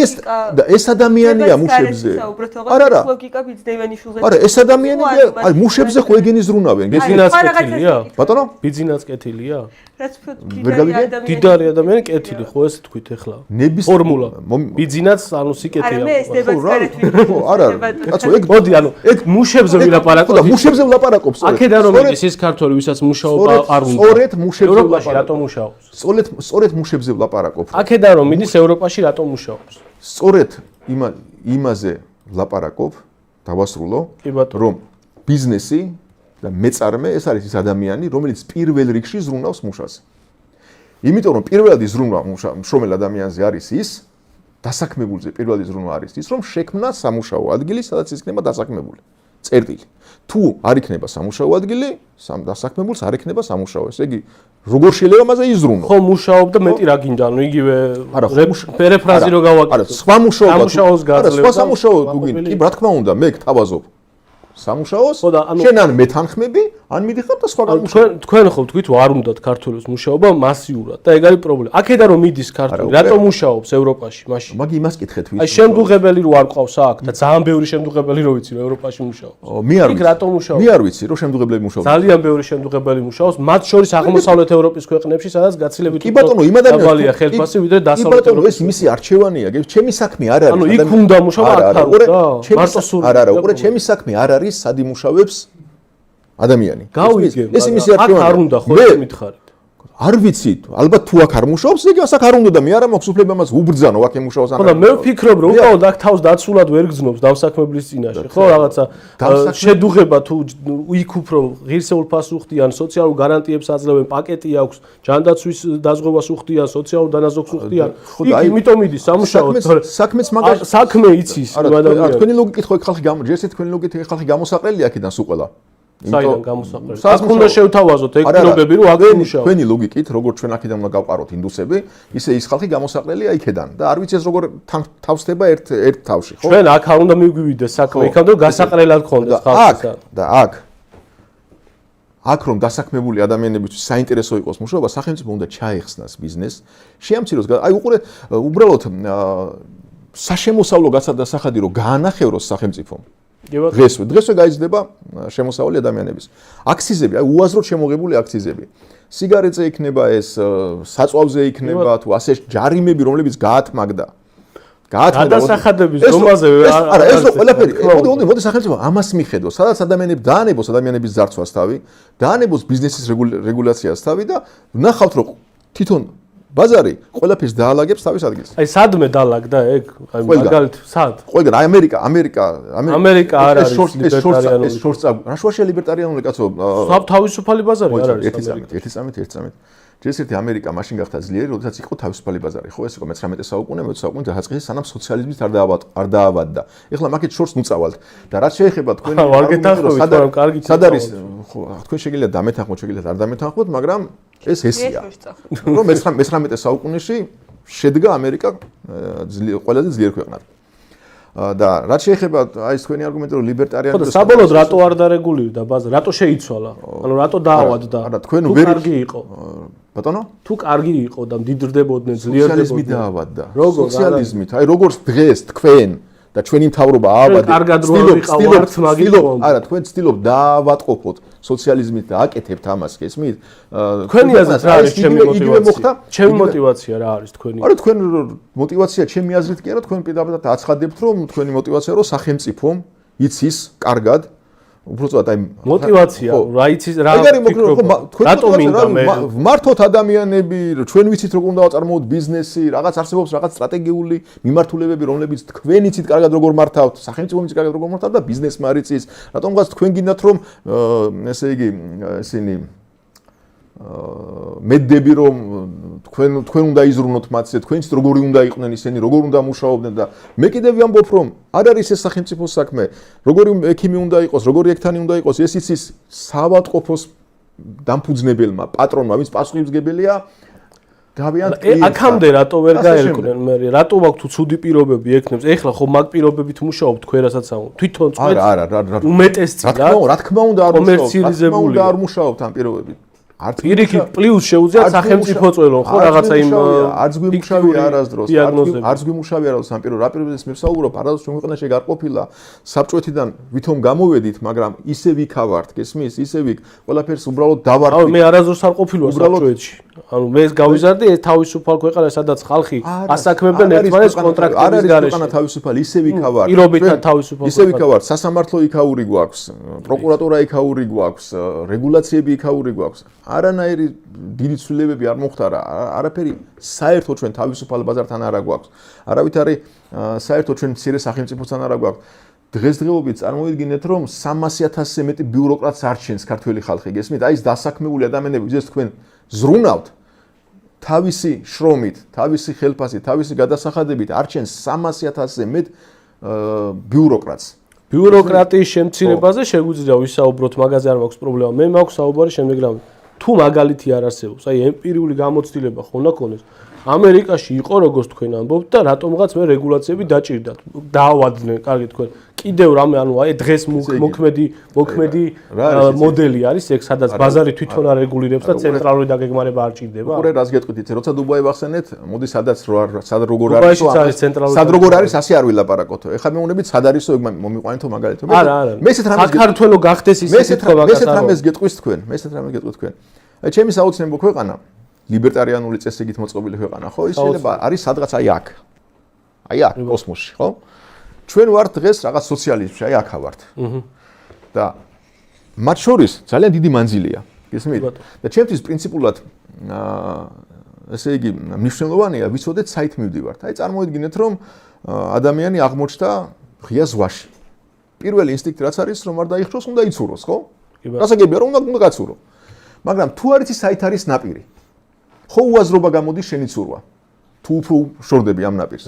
ეს ადამიანია მუშებზე. არა,
ლოგიკა ბიზნესმენიშვილზე.
არა, ეს ადამიანია, აი მუშებზე ხო ეგენი ზრუნავენ.
ბიზნეს კეთილია?
ბატონო?
ბიზნეს კეთილია?
რაც უფრო
დიდარი ადამიანი კეთილი ხო ეს თქვით ახლა? ფორმულა. ბიზნეს ანუ სიკეთეა.
არა, მე ეს დებატს გარეთ ვიყავ.
ხო, არა. კაცო, ეგ
მოდი, ანუ ეგ მუშებზე ვილაპარაკოთ.
და მუშებზე ვლაპარაკობ სწორედ.
აქედან რომ ის ქართველი ვისაც მუშაობა არ უნდა.
სწორედ მუშებზე
ევროპაში რატომ მუშაობს?
სწორედ მუშებზე ვლაპარაკობ.
აქედან რომ მიდის ევროპაში რატომ მუშაობს?
სწორედ იმაზე ვლაპარაკობ, დავასრულო, რომ ბიზნესი და მეწარმე ეს არის ის ადამიანი, რომელიც პირველ რიგში ზრუნავს მუშას. იმიტომ რომ პირველადი ზრუნვა მშრომელ ადამიანზე არის ის, დასაქმებულზე პირველადი ზრუნვა არის ის, რომ შექმნა სამუშაო ადგილი, სადაც ის იქნება დასაქმებული. წერტილი. თუ არ იქნება სამუშაო ადგილი, დასაქმებულს არ იქნება სამუშაო. ესე იგი, როგორ შეიძლება მასე იზრუნო?
ხო, მუშაობდა მეტი რა გინდა, ანუ იგივე პერეფრაზი რო გავაკეთე.
არა, სხვა
სამუშაოს გაძლევდა.
სხვა სამუშაო კი, რა თქმა უნდა, მე გთავაზობ სამუშაოს, შენ ან მეთანხმები, ან მიდიხარ და სხვა გამუშავება.
თქვენ ხო თქვით, არ უნდათ ქართველებს მუშაობა მასიურად და ეგ არის პრობლემა. აქედან რომ მიდის ქართველი, რატომ მუშაობს ევროპაში მაშინ?
მაგი იმას კითხეთ ვიცი.
აი შემდუღებელი რო არ ყავს აქ და ძალიან ბევრი შემდუღებელი რო ვიცი, რომ ევროპაში მუშაობს.
მე არ ვიცი.
რატომ მუშაობს?
მე არ ვიცი, რომ შემდუღებლები მუშაობს.
ძალიან ბევრი შემდუღებელი მუშაობს, მათ შორის აღმოსავლეთ ევროპის ქვეყნებში, სადაც გაცილებით
კი ბატონო, იმ ადამიანია
ხელფასი ვიდრე დასავლეთ
ევროპაში. ეს მისი არჩევანია, ჩემი საქმე არ არის.
ანუ იქ უნდა მუშაობა აქ არ უნდა. მარტო სული.
არა, უყურე, ჩემი საქმე არ არის სად იმუშავებს ადამიანი.
გავიგე,
ეს იმისი
აქ არ უნდა ხო ეს მითხარით.
არ ვიცი, ალბათ თუ აქ არ მუშაობს, იგი ასაკ არ უნდა და მე არა მაქვს უფლება მას უბრძანო აქ ემუშაოს ან.
ხო და მე ვფიქრობ რომ უბრალოდ აქ თავს დაცულად ვერ გძნობს დავსაქმებლის წინაშე, ხო რაღაცა შედუღება თუ იქ უფრო ღირსეულ პასუხდიან, სოციალურ გარანტიებს აძლევენ, პაკეტი აქვს, ჯანდაცვის დაზღვევას უხდიან, სოციალურ დანაზოგს უხდიან. იქ იმიტომ მიდის სამუშაოდ.
საქმეც მაგაში
საქმე იცის ადამიანს.
თქვენი ლოგიკით ხო ხალხი ჯერ ესეთ თქვენი ლოგიკით ხალხი გამოსაყრელია აქედან სულ ყველა.
საიდან გამოსაყრელი? აქ უნდა შევთავაზოთ ეგ პირობები, რომ აქ მუშაობ.
თქვენი ლოგიკით, როგორც ჩვენ აქედან უნდა გავყაროთ ინდუსები, ისე ის ხალხი გამოსაყრელია იქედან და არ ვიცი ეს როგორ თავსდება ერთ თავში, ხო?
ჩვენ აქ არ უნდა მიგვივიდეს საქმე, იქამდე გასაყრელად გქონდეს ხალხისა.
და აქ რომ დასაქმებული ადამიანებისთვის საინტერესო იყოს მუშაობა, სახელმწიფო უნდა ჩაეხსნას ბიზნესს, შეამციროს, აი უბრალოდ საშემოსავლო გასახადი რომ გაანახევროს სახელმწიფომ. დღესვე გაიზრდება შემოსავალი ადამიანების. აქციზები, აი უაზროდ შემოღებული აქციზები. სიგარეტზე იქნება ეს, საწვავზე იქნება თუ ასე ჯარიმები, რომლებიც გაათმაგდა.
გადასახადების ზომაზე
არა ეს ყველაფერი. მოდი სახელმწიფო ამას მიხედოს, სადაც ადამიანები დაანებოს ადამიანების ძარცვას თავი, დაანებოს ბიზნესის რეგულაციას თავი და ნახავთ რომ თვითონ ბაზარი ყველაფერს დაალაგებს თავის ადგილს.
აი სადმე დაალაგდა ეგ? აი მაგალითად სად?
ყველგან აი ამერიკა
არ არის ლიბერტარიანული.
ეს შორტს რა შუაშია ლიბერტარიანული კაცო?
თავისუფალი ბაზარი არ არის ამერიკა.
1 ჯერ ერთი ამერიკა მაშინ გახდა ძლიერი, როდესაც იყო თავისუფალი ბაზარი, ხო? ეს იყო მე-19 საუკუნე, მე-20 საუკუნის დასაწყისი, სანამ სოციალიზმის არ დაავადდა. ეხლა მაგით შორს მუწავალთ და რაც შეეხება თქვენი სად არის, ხო, თქვენ შეგიძლიათ დამეთანხმოთ, შეგიძლიათ არ დამეთანხმოთ, მაგრამ ეს ესია. რომ მე-19 საუკუნეში შედგა ამერიკა ყველაზე ძლიერ ქვეყნად. და რაც შეეხება აი ეს თქვენი არგუმენტი რომ ლიბერტარიანები
და საბოლოოდ რატო არ დარეგულირდა ბაზა? რატო შეიცვალა? ანუ რატო დაავადდა?
არა, თქვენ
ვერ კარგი იყო.
ბატონო?
თუ კარგი იყო და მდიდრდებოდნენ, ძლიერდებოდნენ.
სოციალიზმი დაავადდა. სოციალიზმით, აი როგორც დღეს თქვენ და ჩვენი მთავრობა ააბადა. არა, თქვენ ცდილობთ დაავადყოფოთ სოციალიზმით და აკეთებთ ამას, გესმით?
თქვენი აზრით რა არის ჩემი მოტივაცია? ჩემი მოტივაცია რა არის თქვენი?
არა, თქვენ მოტივაცია ჩემი აზრით კი არა, თქვენ პირდაპირ აცხადებთ, რომ თქვენი მოტივაცია რომ სახელმწიფომ იცის კარგად უბრალოდ აი
მოტივაცია რა იცის რა რატომ მინდა მე
მართოთ ადამიანები ჩვენ ვიცით როგორ უნდა ვაწარმოოთ ბიზნესი რაღაც არსებობს რაღაც სტრატეგიული მიმართულებები რომლებიც თქვენ იცით კარგად როგორ მართავთ სახელმწიფო იცით კარგად როგორ მართავთ და ბიზნესმა არ იცის რატომღაც თქვენ გინდათ რომ ესე იგი ესენი მედდები რომ თქვენ უნდა იზრუნოთ მათზე თქვენც როგორი უნდა იყვნენ ისინი როგორ უნდა მუშაობდნენ და მე კიდევ ვამბობ რომ არ არის ეს სახელმწიფო საქმე როგორი ექიმი უნდა იყოს როგორი ექთანი უნდა იყოს ეს იცის საავადმყოფოს დამფუძნებელმა პატრონმა ვინც პასუხისმგებელია გავიანთ
აქამდე რატო ვერ გაერკვნენ მე რატო მაქვს თუ ცუდი პირობები ექნებს ეხლა ხო მაგ პირობებით მუშაობ თქვენ რასაც ამბობ თვითონ წვეთ
არა
უმეტესწი
რა თქმა უნდა არ მუშაობთ ამ პირობებით
პირიქით პლუს შეუძლიათ სახელმწიფო წველონ ხო რაღაცა იმ
არც გვიმუშავია არასდროს არც გვიმუშავია რა სამპირო რა პირობებს მე ვსაუბრობ არასდროს ჩვენ ქვეყანაში გარყოფილა საბჭოეთიდან ვითომ გამოვედით მაგრამ ისე ვიქავართ გესმის ისე ვიქ ყველაფერს უბრალოდ დავარქვით
მე არასდროს არ ყოფილვარ საბჭოეთში ანუ მე გავიზარდი ეს თავისუფალ ქვეყანა სადაც ხალხი ასაქმებდნენ ერთმანეთს კონტრაქტების გარეშე
ქვეყანა თავისუფალი ისე ვიქავართ
პირობითად თავისუფალ
ისე ვიქავართ სასამართლო იქაური გვაქვს პროკურატურა იქაური გვაქვს რეგულაციები იქაური გვაქვს არანაირი დიდი ცვლილებები არ მოხდარა არაფერი საერთოდ ჩვენ თავისუფალ ბაზართან არ აგვაქვს არავით არის საერთოდ ჩვენ მცირე სახელმწიფოსთან არ აგვაქვს დღესდღეობით წარმოიდგინეთ რომ 300,000-ზე მეტი ბიუროკრატს არჩენს ქართველი ხალხი გესმით აი ეს დასაქმებული ადამიანები ვიზეს თქვენ ზრუნავთ თავისი შრომით თავისი ხელფასით თავისი გადასახადებით არჩენს 300,000-ზე მეტ ბიუროკრატს
ბიუროკრატიის შემცირებაზე შეგვიძლია ვისაუბროთ მაგაზე არ მაქვს პრობლემა მე მაქვს საუბარი შემდეგ რა თუ მაგალითი არ არსებობს, აი ემპირიული გამოცდილება ხო უნდა ქონდეს. ამერიკაში იყო როგორც თქვენ ამბობთ და რატომღაც მე რეგულაციები დაჭირდათ. დაავადდნენ, კარგი თქვენ. კიდევ რამე ანუ აი დღეს მოქმედი მოდელი არის ეგ სადაც ბაზარი თვითონ არეგულირებს და ცენტრალური დაგეგმარება არ ჭირდება.
უყურე რას გეტყვით იცი, როცა დუბაი ვახსენეთ, მოდი სადაც სად როგორ არის ასე არ ვილაპარაკოთო. ეხლა მე უნდები სად არისო ეგ მომიყვანეთო მაგალითო.
არა. მე ესეთ რამეს საქართველოს გახდეს ისეთი თქო მაგას.
მე ესეთ რამეს გეტყვის თქვენ. აი ჩემი საოცნებო ქვეყანა ლიბერტარიანული წესით მოწყობილი ქვეყანა ხო ის შეიძლება არის სადღაც აი აქ კოსმოსში ხო ჩვენ ვართ დღეს რაღაც სოციალიზმში აი აქა ვართ და მათ შორის ძალიან დიდი მანძილია გესმით და ჩემთვის პრინციპულად ესე იგი მნიშვნელოვანია ვიცოდეთ საით მივდივართ. აი წარმოიდგინეთ რომ ადამიანი აღმოჩნდა ღია ზღვაში. პირველი ინსტინქტი რაც არის რომ არ დაიხშოს, უნდა იცუროს, ხო? გასაგებია რომ უნდა გაცურო. მაგრამ თუ არ იცი საით არის ნაპირი. ხო უაზრობა გამოდის შენი ცურვა. თუ უფრო შორდები ამ ნაპირს.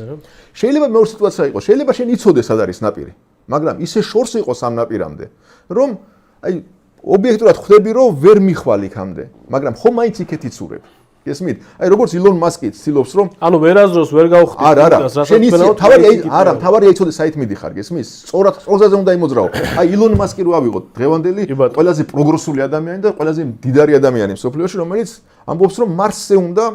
შეიძლება მეორე სიტუაცია იყოს, შეიძლება შენ იცოდე სად არის ნაპირი, მაგრამ ისე შორს იყოს ამ ნაპირამდე, რომ აი ობიექტურად ხვდები რომ ვერ მიხვალ იქამდე, მაგრამ ხო მაინც იქეთ იცურებ. გესმით? აი როგორც ილონ მასკი ცდილობს რომ
ანუ ვერაზროს ვერ გავხდი
რა შენ იცი თავარია იცოდე საით მიდიხარ, გესმის? სწორად უნდა იმოძრაო. აი ილონ მასკი რო ავიღოთ დღევანდელი ყველაზე პროგრესული ადამიანი და ყველაზე მდიდარი ადამიანი მსოფლიოში, რომელიც ამბობს რომ მარსზე უნდა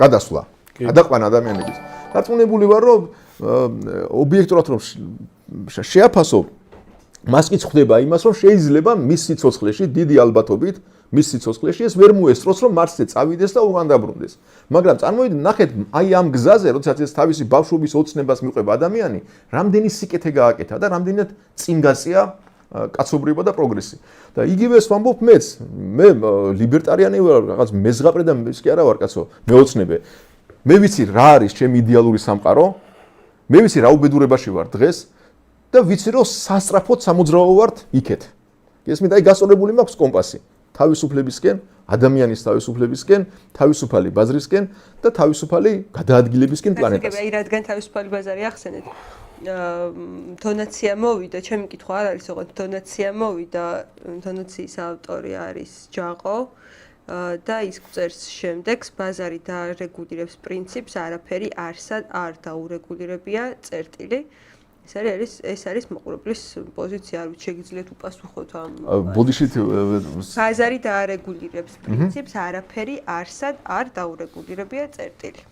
გადასვლა. გადაყვანა ადამიანების. დარწმუნებული ვარ რომ ობიექტურად რომ შეაფასო მასკიც ხვდება იმას რომ შეიძლება მის სიცოცხლეში დიდი ალბათობით მის სიცოცხლეში ეს ვერ მოესწროს რომ მარსზე წავიდეს და უკან დაბრუნდეს. მაგრამ წარმოიდგინეთ ნახეთ აი ამ გზაზე როდესაც ეს თავისი ბავშვობის ოცნებას მიყვება ადამიანი, რამდენი სიკეთე გააკეთა და რამდენად წინ გაწია კაცობრიობა და პროგრესი. და იგივეს ვამბობ მეც, მე ლიბერტარიანი ვარ, რაღაც მეზღაპრე და ის კი არა ვარ კაცო, მეოცნებე. მე ვიცი რა არის ჩემი იდეალური სამყარო, მე ვიცი რა უბედურებაში ვარ დღეს და ვიცი რომ სასწრაფოდ სამოძრაო ვარ იქეთ. გესმით, აი გასწორებული მაქვს კომპასი. თავისუფლებისკენ, ადამიანის თავისუფლებისკენ, თავისუფალი ბაზრისკენ და თავისუფალი გადაადგილებისკენ პლანეტას.
აი რადგან თავისუფალი ბაზარი ახსენეთ. დონაცია მოვიდა, ჩემი კითხვა არ არის, ოღონდ დონაცია მოვიდა, დონაციის ავტორი არის ჯაყო და ის წერს შემდეგს ბაზარი დაარეგულირებს პრინციპს, არაფერი არსად არ დაურეგულირებია წერტილი. ეს არის მოყურებლის პოზიცია, არ ვიცი შეგიძლიათ უპასუხოთ ამ
ბოდიშით
ბაზარი დაარეგულირებს პრინციპს, არაფერი არსად არ დაურეგულირებია წერტილი.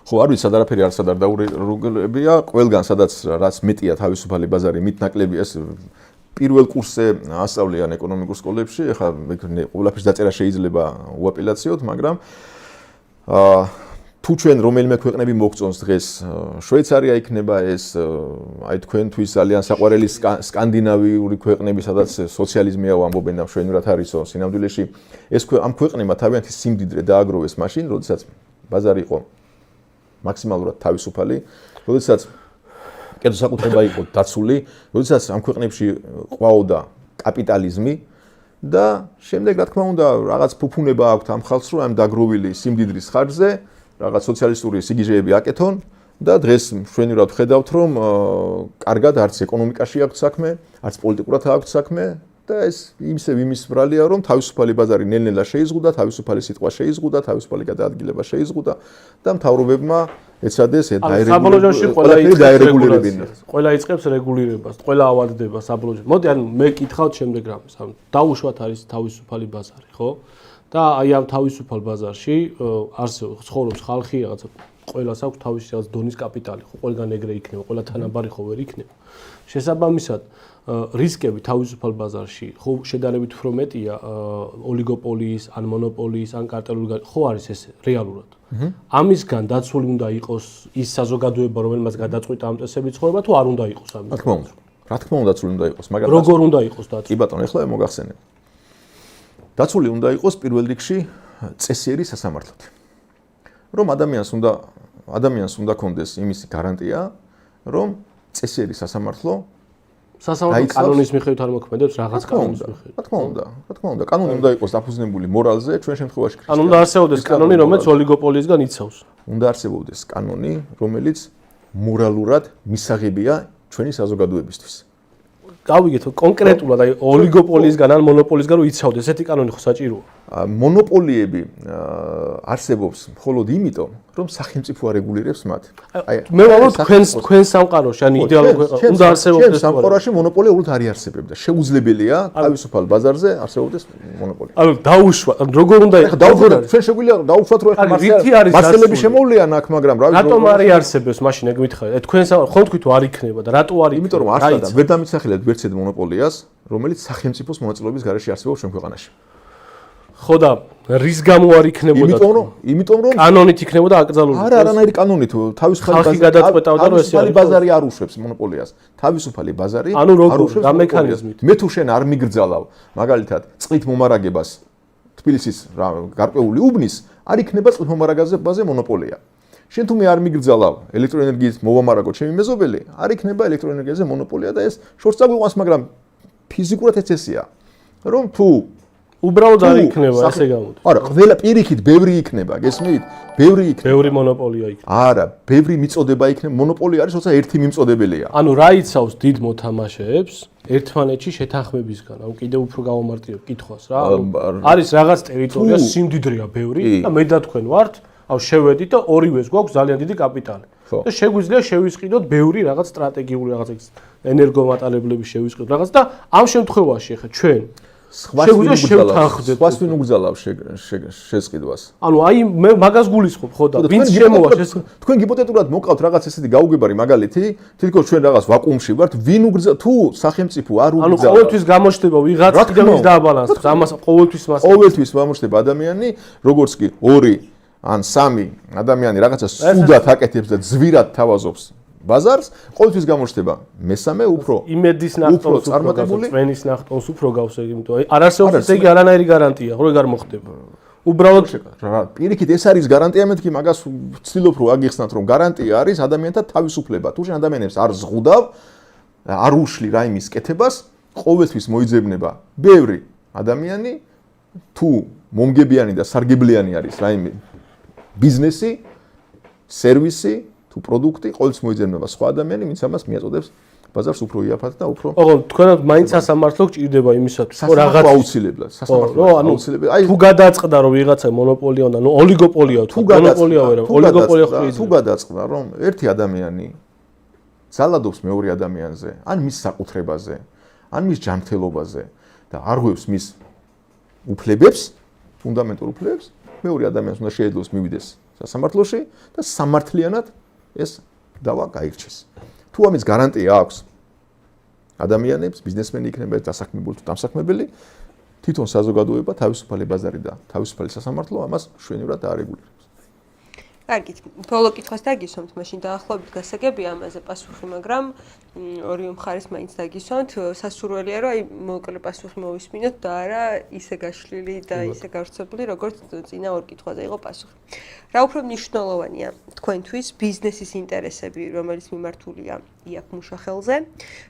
ხო, არ ვიცი, არაფერი არსად არ დაურეგულირებია, ყველგან სადაც რაც მეტია თავისუფალი ბაზარი, მით ნაკლებია ეს პირველ კურსზე ასწავლიან ეკონომიკურ სკოლებში, ეხლა ყველაფერს დაწერა შეიძლება უაპელაციოდ, მაგრამ თუ ჩვენ რომელიმე ქვეყნები მოგწონს დღეს შვეიცარია იქნება ეს აი თქვენთვის ძალიან საყვარელი სკანდინავიური ქვეყნები სადაც სოციალიზმია ვამბობენ და მშვენივრად არისო სინამდვილეში ეს ამ ქვეყნებმა თავიანთი სიმდიდრე დააგროვეს მაშინ როდესაც ბაზარი იყო მაქსიმალურად თავისუფალი როდესაც კერძო საკუთრება იყო დაცული როდესაც ამ ქვეყნებში ყვაოდა კაპიტალიზმი და შემდეგ რა თქმა უნდა რაღაც ფუფუნება აქვთ ამ ხალხს რომ ამ დაგროვილი სიმდიდრის ხარჯზე რაღაც სოციალისტური სიგიჟეები აკეთონ და დღეს მშვენივრად ხედავთ რომ კარგად არც ეკონომიკაში აქვს საქმე, არც პოლიტიკურად აქვს საქმე და ეს იმის ბრალია რომ თავისუფალი ბაზარი ნელ-ნელა შეიზღუდა, თავისუფალი სიტყვა შეიზღუდა, თავისუფალი გადაადგილება შეიზღუდა და მთავრობებმა ეცადეს
ყველა იწყებს რეგულირებას, ყველა ავადდება საბოლოო. მოდი ანუ მე კითხავთ შემდეგ რამეს. ანუ დაუშვათ არის თავისუფალი ბაზარი, ხო? და აი ამ თავისუფალ ბაზარში არსებობს ცხოვრობს ხალხი რაღაცა ყველას აქვს თავისი რაღაც დონის კაპიტალი ხო ყველგან ეგრე იქნება ყველა თანაბარი ხო ვერ იქნება შესაბამისად რისკები თავისუფალ ბაზარში ხო შედარებით უფრო მეტია ოლიგოპოლიის ან მონოპოლიის ან კარტელური ხო არის ეს რეალურად ამისგან დაცული უნდა იყოს ის საზოგადოება რომელმაც გადაწყვიტა ამ წესები ცხოვრება თუ არ უნდა იყოს ამის
რა თქმა უნდა დაცული უნდა იყოს მაგრამ
როგორ უნდა იყოს დაცული
კი ბატონო ეხლა მოგახსენებ დაცული უნდა იყოს პირველ რიგში წესიერი სასამართლოთი. რომ ადამიანს უნდა კონდეს იმის გარანტია, რომ წესიერი სასამართლო
კანონის მიხედვით არ მოქმედებს რაღაც კანონის მიხედვით.
რა თქმა უნდა, კანონი უნდა იყოს დაფუძნებული მორალზე, ჩვენ შემთხვევაში
ანუ უნდა არსებობდეს კანონი, რომელიც ოლიგოპოლიისგან იცავს.
უნდა არსებობდეს კანონი, რომელიც მორალურად მისაღებია ჩვენი საზოგადოებისთვის.
გავიგეთ კონკრეტულად აი ოლიგოპოლიისგან ან მონოპოლიისგან რო იცავდეს ესეთი კანონი ხო საჭიროა
მონოპოლიები არსებობს მხოლოდ იმიტომ რომ სახელმწიფო არეგულირებს მათ
აი მე ვამბობ თქვენ სამყაროში ან იდეალურ ქვეყანაში უნდა არსებობდეს
სამყაროში მონოპოლია უბრალოდ არ იარსებებდა შეუძლებელია თავისუფალ ბაზარზე არსებობდეს მონოპოლია
ანუ დაუშვა როგორ უნდა
ჩვენ შეგვიძლია დაუშვათ რომ ახლა მასალები შემოვლიან აქ მაგრამ რა
ვიცი რატომ არ იარსებებს მაშინ ეგ მითხარით თქვენ ხომ თქვით რომ არ იქნება და რატო არ იქნება
იმიტომ რომ არსად ვერ დამიცახილეთ ვერცეთ მონოპოლიას რომელიც სახელმწიფოს მონაწილეობის გარეშე არსებობს ჩვენ ქვეყანაში
ხო და რის გამო არ იქნებოდა
იმიტომ რომ
კანონით იქნებოდა აკრძალული
არა არანაირი კანონით თავისუფალი ბაზარი არ უშვებს მონოპოლიას თავისუფალი ბაზარი
არ უშვებს რა მექანიზმით
მე თუ შენ არ მიგრძალავ მაგალითად წყლით მომარაგებას თბილისის გარკვეული უბნის არ იქნება წყალმომარაგებაზე მონოპოლია. შენ თუ მე არ მიგრძალავ ელექტროენერგიის მოვამარაგო ჩემი მეზობელი, არ იქნება ელექტროენერგიაზე მონოპოლია და ეს შორს წაგვიყვანს, მაგრამ ფიზიკურად ეს ესეა. რომ თუ
უბრალოდ არ იქნება ესე გამოდის.
არა, ყველა პირიქით ბევრი იქნება, გესმით? ბევრი იქნება.
ბევრი მონოპოლია იქნება.
არა, ბევრი მიწოდება იქნება, მონოპოლია არის, როცა ერთი მიმწოდებელია.
ანუ რა იცავს დიდ მოთამაშეებს ერთმანეთში შეთანხმებისგან? ანუ კიდევ უფრო გავამარტივებ კითხვას რა. არის რაღაც ტერიტორია, სიმდიდრეა ბევრი და მე და თქვენ ვართ, აუ შევედით და ორივეს გვაქვს ძალიან დიდი კაპიტალი. და შეგვიძლია შევისყიდოთ ბევრი რაღაც სტრატეგიული რაღაც ენერგომატარებლების შევისყიდოთ რაღაც და ამ შემთხვევაში ხა ჩვენ
სხვას ვინ უგზალავ შესყიდვას.
ანუ აი მე მაგას გულისხმობ ხო და ვინც შემოვა
თქვენ ჰიპოთეტურად მოკავთ რაღაც ესეთი გაუგებარი მაგალითი, თითქოს ჩვენ რაღაც ვაკუუმში ვართ, ვინ უგზავ თუ სახელმწიფო არ უგზავ.
ანუ ყოველთვის გამოჩნდება ვიღაც კიდევ ის დააბალანსებს, ამას ყოველთვის
გამოჩნდება ადამიანი, როგორც კი 2 ან 3 ადამიანი რაღაცას სუდად აკეთებს და ძვირად თავაზობს ბაზარს, ყოველთვის გამოჩნდება მესამე უფრო
იმედის ნახტომს წარმატებული, წვენის ნახტომს უფრო გავს, იმიტომ არ არსებობს ესე იგი არანაირი გარანტია, რომ ეგ არ მოხდება. უბრალოდ
პირიქით ეს არის გარანტია, მეთქი მაგას ვცდილობ რომ აგიხსნათ, რომ გარანტია არის ადამიანთა თავისუფლება. თუ შენ ადამიანებს არ ზღუდავ, არ უშლი რაიმის კეთებას, ყოველთვის მოიძებნება ბევრი ადამიანი თუ მომგებიანი და სარგებლიანი არის რაიმე ბიზნესი, სერვისი თუ პროდუქტი, ყოველთვის მოიძებნება სხვა ადამიანი, ვინც ამას მიაწოდებს ბაზარს უფრო იაფად და უფრო.
ოღონდ თქვენად მაინც სასამართლო გჭირდება იმისათვის, რომ რაღაც
აუცილებლად, სასამართლო აუცილებლად.
აი თუ გადაწყდა რომ ვიღაცა მონოპოლია უნდა, ნუ ოლიგოპოლია თუ მონოპოლია ვერა, ოლიგოპოლია ხო
თუ გადაწყდა რომ ერთი ადამიანი ძალადობს მეორე ადამიანზე, ან მის საკუთრებაზე, ან მის ჯანმრთელობაზე და არღვევს მის უფლებებს, ფუნდამენტურ უფლებებს, მეორე ადამიანს უნდა შეეძლოს მივიდეს სასამართლოში და სამართლიანად ეს დავა გაირჩეს. თუ ამის გარანტია აქვს ადამიანებს, ბიზნესმენი იქნება დასაქმებული თუ დამსაქმებელი, თვითონ საზოგადოება, თავისუფალი ბაზარი და თავისუფალი სასამართლო ამას შვენივრად დაარეგულირებს.
კარგით, ბოლო კითხვას დაგისვამთ, მაშინ დაახლოებით გასაგებია ამაზე პასუხი, მაგრამ ორივე მხარეს მაინც დაგისვამთ. სასურველია, რომ აი მოკლე პასუხი მოვისმინოთ და არა ისე გაშლილი და ისე გავრცელებული, როგორც წინა ორ კითხვაზე იყო პასუხი. რა უფრო მნიშვნელოვანია თქვენთვის ბიზნესის ინტერესები, რომელიც მიმართულია იაფ მუშახელზე,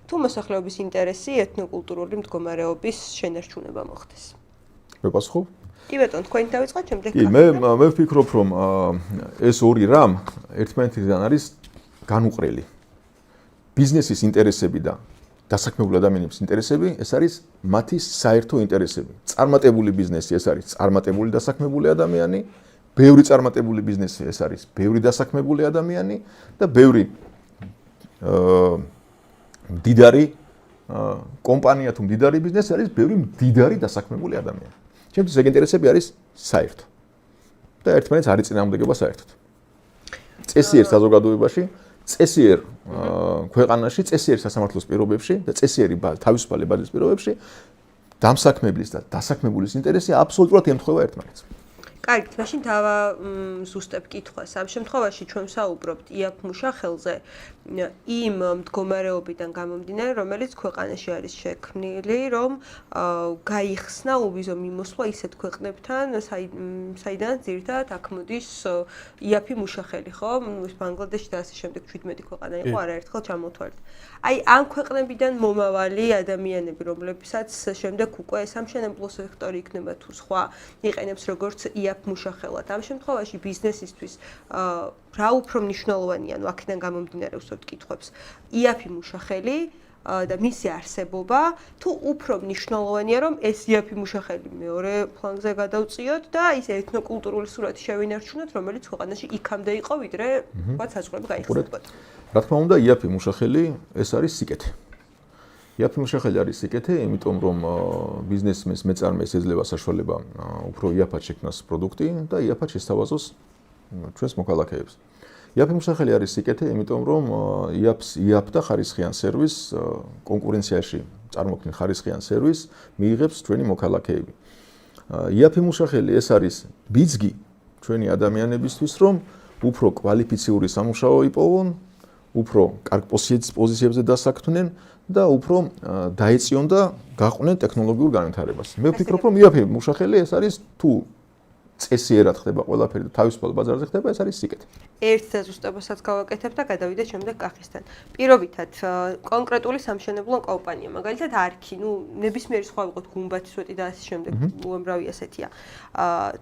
თუ მოსახლეობის ინტერესი ეთნოკულტურული მდგომარეობის შენარჩუნება მოხდეს?
მე პასუხობ?
კი ბატონო, თქვენი დავიწყოთ, შემდეგ
კი, მე ვფიქრობ, რომ ეს ორი რამ ერთმანეთიდან არის განუყრელი. ბიზნესის ინტერესები და დასაქმებული ადამიანების ინტერესები, ეს არის მათი საერთო ინტერესები. წარმატებული ბიზნესი ეს არის წარმატებული დასაქმებული ადამიანი, ბევრი წარმატებული ბიზნესი ეს არის ბევრი დასაქმებული ადამიანი და ბევრი მდიდარი კომპანია თუ მდიდარი ბიზნესი არის ბევრი მდიდარი დასაქმებული ადამიანი. ჩემთვის ეგ ინტერესები არის საერთო. და ერთმანეთს არ იწინააღმდეგება საერთოდ. წესიერ საზოგადოებაში, წესიერ ქვეყანაში, წესიერ სასამართლოს პირობებში და წესიერი თავისუფალი ბაზრის პირობებში დამსაქმებლის და დასაქმებულის ინტერესი აბსოლუტურად ემთხვევა ერთმანეთს.
კარგით, მაშინ დავაზუსტებ კითხვას. ამ შემთხვევაში ჩვენ ვსაუბრობთ იაფ მუშახელზე იმ მდგომარეობიდან გამომდინარე, რომელიც ქვეყანაში არის შექმნილი, რომ გაიხსნა უბიზო მიმოსვლა ისეთ ქვეყნებთან, საიდანაც ძირითადად აქ მოდის იაფი მუშახელი, ხო? ბანგლადეში და ასე შემდეგ 17 ქვეყანა იყო არაერთხელ ჩამოთვალეთ. აი ამ ქვეყნებიდან მომავალი ადამიანები, რომლებსაც შემდეგ უკვე სამშენებლო სექტორი იქნება თუ სხვა იყენებს როგორც იაფ მუშახელად. ამ შემთხვევაში ბიზნესისთვის რა უფრო მნიშვნელოვანია, ანუ აქედან გამომდინარე უსვებთ კითხვებს, იაფი მუშახელი და მისი არსებობა, თუ უფრო მნიშვნელოვანია, რომ ეს იაფი მუშახელი მეორე ფლანგზე გადავწიოთ და ის ეთნოკულტურული სურათი შევინარჩუნოთ, რომელიც ქვეყანაში იქამდე იყო, ვიდრე თქვა საზღვრები გაიხსნებოდა.
რა თქმა უნდა, იაფი მუშახელი ეს არის სიკეთე. იაფი მუშახელი არის სიკეთე, იმიტომ რომ ბიზნესმენს მეწარმეს ეძლევა საშუალება უფრო იაფად შექმნას პროდუქტი და იაფად შესთავაზოს ჩვენს მოქალაქეებს. იაფი მუშახელი არის სიკეთე, იმიტომ რომ იაფ და ხარისხიან სერვისს კონკურენციაში წარმოქმნილ ხარისხიან სერვისს მიიღებს ჩვენი მოქალაქეები. იაფი მუშახელი ეს არის ბიძგი ჩვენი ადამიანებისთვის, რომ უფრო კვალიფიციური სამუშაო იპოვონ, უფრო კარგ პოზიციებზე დასაქმდნენ და უფრო დაეწიონ და გაყვნენ ტექნოლოგიურ განვითარებას. მე ვფიქრობ, რომ იაფი მუშახელი ეს არის თუ წესიერად ხდება ყველაფერი და თავისუფალ ბაზარზე ხდება, ეს არის სიკეთე.
ერთ ზუსტებასაც გავაკეთებ და გადავიდე შემდეგ კახისთან. პირობითად კონკრეტული სამშენებლო კომპანია, მაგალითად არქი, ნებისმიერი სხვა ვიყოთ გუმბათის სვეტი და ასე შემდეგ, უამრავი ასეთია.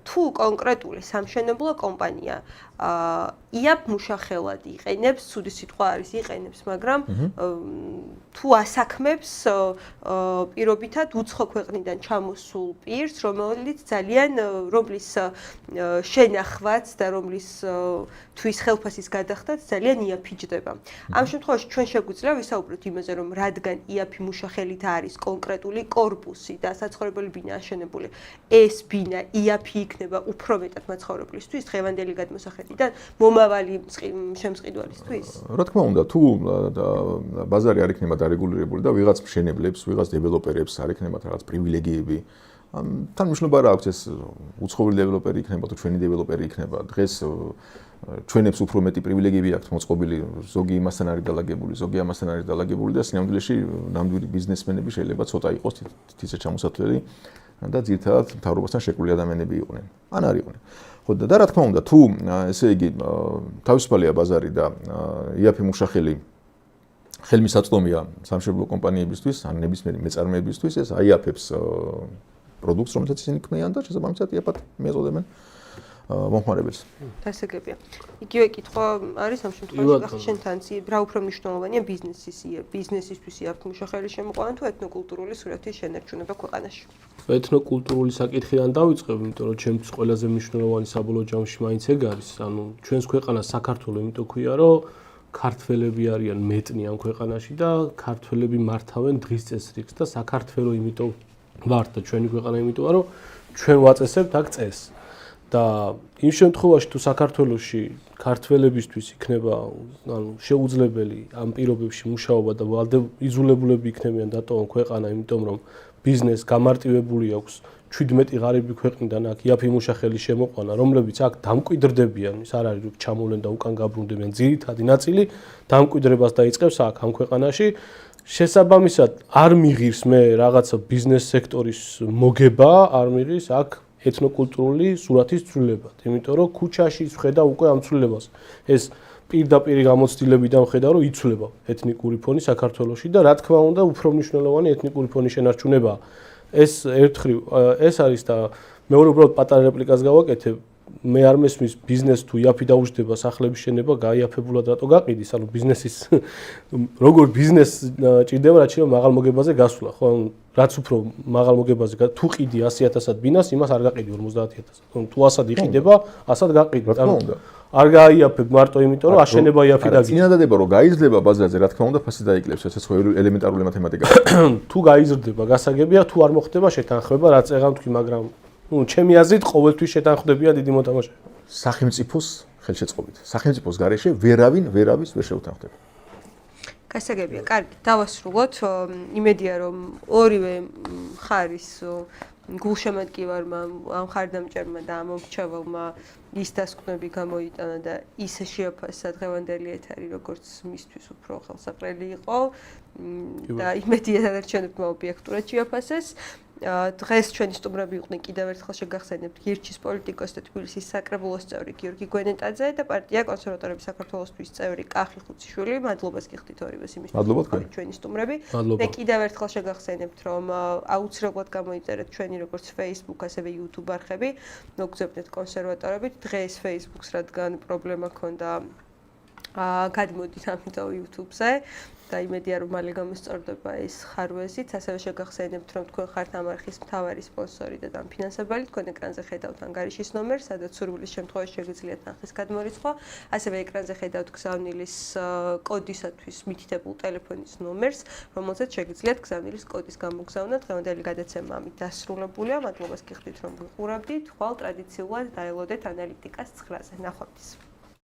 თუ კონკრეტული სამშენებლო კომპანია იაფ მუშახელად იყენებს, ცუდი სიტყვა არის იყენებს, მაგრამ თუ ასაქმებს პირობითად უცხო ქვეყნიდან ჩამოსულ პირს, რომელიც რომლის შენახვაც და რომლის თვის ხელფასის გადახდაც ძალიან იაფიჯდება. ამ შემთხვევაში ჩვენ შეგვიძლია ვისაუბროთ იმაზე, რომ რადგან იაფი მუშახელით არის კონკრეტული კორპუსი და საცხოვრებელი ბინა აშენებული, ეს ბინა იაფი იქნება უფრო მეტად მაცხოვრებლისთვის, დღევანდელი გადმოსახედიდან, მომავალი შემწყიდვალისთვის?
რა თქმა უნდა, თუ ბაზარი არ იქნება დარეგულირებული და ვიღაც მშენებლებს, ვიღაც დეველოპერებს არ იქნებათ რაღაც პრივილეგიები, თან მნიშვნელობა რა აქვს ეს უცხოელი დეველოპერი იქნება თუ ჩვენი დეველოპერი იქნება. დღეს ჩვენებს უფრო მეტი პრივილეგიები აქვთ მოწყობილი, ზოგი იმასთან არის დალაგებული, ზოგი ამასთან არის დალაგებული და სინამდვილეში ნამდვილი ბიზნესმენები შეიძლება ცოტა იყოს თითქმის ჩამოსათვლელი და ძირითადად მთავრობასთან შეკვლილი ადამიანები იყვნენ. ან არ იყვნენ. ხო და რა თქმა უნდა, თუ ესე იგი თავისუფალია ბაზარი და იაფი მუშახელი ხელმისაწვდომია სამშენებლო კომპანიებისთვის, ან ნებისმიერი მეწარმეებისთვის, ეს აიაფებს პროდუქტს, რომელსაც ისინი ქმნიან და შესაბამისად იაფად მეწოდებენ მომხმარებელს.
დასაგებია. იგივე კითხვა არის ამ შემთხვევაში, შენთან რა უფრო მნიშვნელოვანია ბიზნესისთვის იაფ მუშახელის შემოყვანა თუ ეთნოკულტურული სურათის შენარჩუნება ქვეყანაში?
ეთნოკულტურული საკითხიდან დავიწყებ, იმიტომ რომ ჩემთვის ყველაზე მნიშვნელოვანი საბოლოო ჯამში მაინც ეგ არის. ანუ ჩვენს ქვეყანას საქართველოს იმიტომ ქვია, რომ ქართველები არიან მეტნი ამ ქვეყანაში და ქართველები მართავენ დღის წესრიგს და საქართველოს იმიტომ ვართ და ჩვენი ქვეყანა იმიტომ რომ ჩვენ ვაწესებთ აქ წესს. და იმ შემთხვევაში თუ საქართველოში ქართველებისთვის იქნება შეუძლებელი ამ პირობებში მუშაობა და იზოლებულები იქნებიან დატოვონ ქვეყანა, იმიტომ რომ ბიზნეს გამარტივებული აქვს 17 ღარიბი ქვეყნიდან აქ იაფი მუშახელის შემოყვანა, რომლებიც აქ დამკვიდრდებიან, ის არ არის რომ ჩამოვლენ და უკან გაბრუნდებიან, ძირითადი ნაწილი დამკვიდრებას დაიწყებს აქ ამ ქვეყანაში. შესაბამისად არ მიღირს მე რაღაცა ბიზნეს სექტორის მოგება, არ მიღირს აქ ეთნოკულტურული სურათის ცვლილებად, იმიტომ რომ ქუჩაში ხედა უკვე ამ ცვლილებას. ეს პირდაპირ გამოცდილებიდან ხედა რომ იცვლება ეთნიკური ფონი საქართველოში და რა თქმა უნდა უფრო მნიშვნელოვანი ეთნიკური ფონის შენარჩუნება. ეს ერთხრივ ეს არის და მეორე უბრალოდ პატარა რეპლიკას გავაკეთებ. მე არ მესმის ბიზნეს თუ იაფი დაუჯდება სახლების შენება გაიაფებულად რატო გაყიდის, ანუ ბიზნესის როგორ ბიზნეს ჭირდება რაც შეიძლება მაღალ მოგებაზე გასვლა, ხო? რაც უფრო მაღალ მოგებაზე თუ ყიდი 100.000-ად ბინას, იმას არ გაყიდი 50.000-ად. თუ 100-ად იყიდება, 100-ად გაყიდი. არ გაიაფებ მარტო იმიტომ რომ აშენება იაფი და
წინადადება რომ გაიზრდება ბაზარზე, რა თქმა უნდა ფასი დაიკლებს, ესეც ხო ელემენტარული მათემატიკაა.
თუ გაიზრდება, გასაგებია, თუ არ მოხდება შეთანხმება, რაც ეღარ თქვი, მაგრამ ჩემი აზრით ყოველთვის შეთანხმდებიან დიდი მოთამაშეები.
სახელმწიფოს ხელშეწყობით. სახელმწიფოს გარეშე ვერავის ვერ შეუთანხმდება.
გასაგებია, კარგი, დავასრულოთ. იმედია რომ ორივე მხარის გულშემატკივარმა, ამ მხარდამჭერმა და ამ მომრჩეველმა ის დასკვნები გამოიტანა და ისე შეაფასა დღევანდელი ეთერი, როგორც მისთვის უფრო ხელსაყრელი იყო და იმედია დანარჩენებმა ობიექტურად შეაფასეს. დღეს ჩვენი სტუმრები იყვნენ კიდევ ერთხელ შეგახსენებთ გირჩის პოლიტიკოსი და თბილისის საკრებულოს წევრი გიორგი გვენეტაძე და პარტია კონსერვატორების საქართველოსთვის წევრი კახი ხუციშვილი. მადლობას გიხდით ორივეს იმისთვის, ჩვენი სტუმრები. მე კიდევ ერთხელ შეგახსენებთ, რომ აუცილებლად გამოიწერეთ ჩვენი როგორც Facebook, ასევე YouTube არხები, მოგძებნეთ კონსერვატორებით. დღეს Facebook-ს რადგან პრობლემა ჰქონდა გადმოდით ამიტომ YouTube-ზე. და იმედია რომ მალე გამოსწორდება ეს ხარვეზით, ასევე შეგახსენებთ რომ თქვენ ხართ ამ არხის მთავარი სპონსორი და დამფინანსებელი, თქვენ ეკრანზე ხედავთ ანგარიშის ნომერს, სადაც სურვილის შემთხვევაში შეგიძლიათ არხის გადმორიცხვა, ასევე ეკრანზე ხედავთ გზავნილის კოდისათვის მითითებულ ტელეფონის ნომერს, რომელზეც შეგიძლიათ გზავნილის კოდის გამოგზავნოთ. დღევანდელი გადაცემა ამით დასრულებულია. მადლობას გიხდით რომ გიყურებდით. ხვალ ტრადიციულად დაელოდეთ ანალიტიკას 9-ზე. ნახვამდის.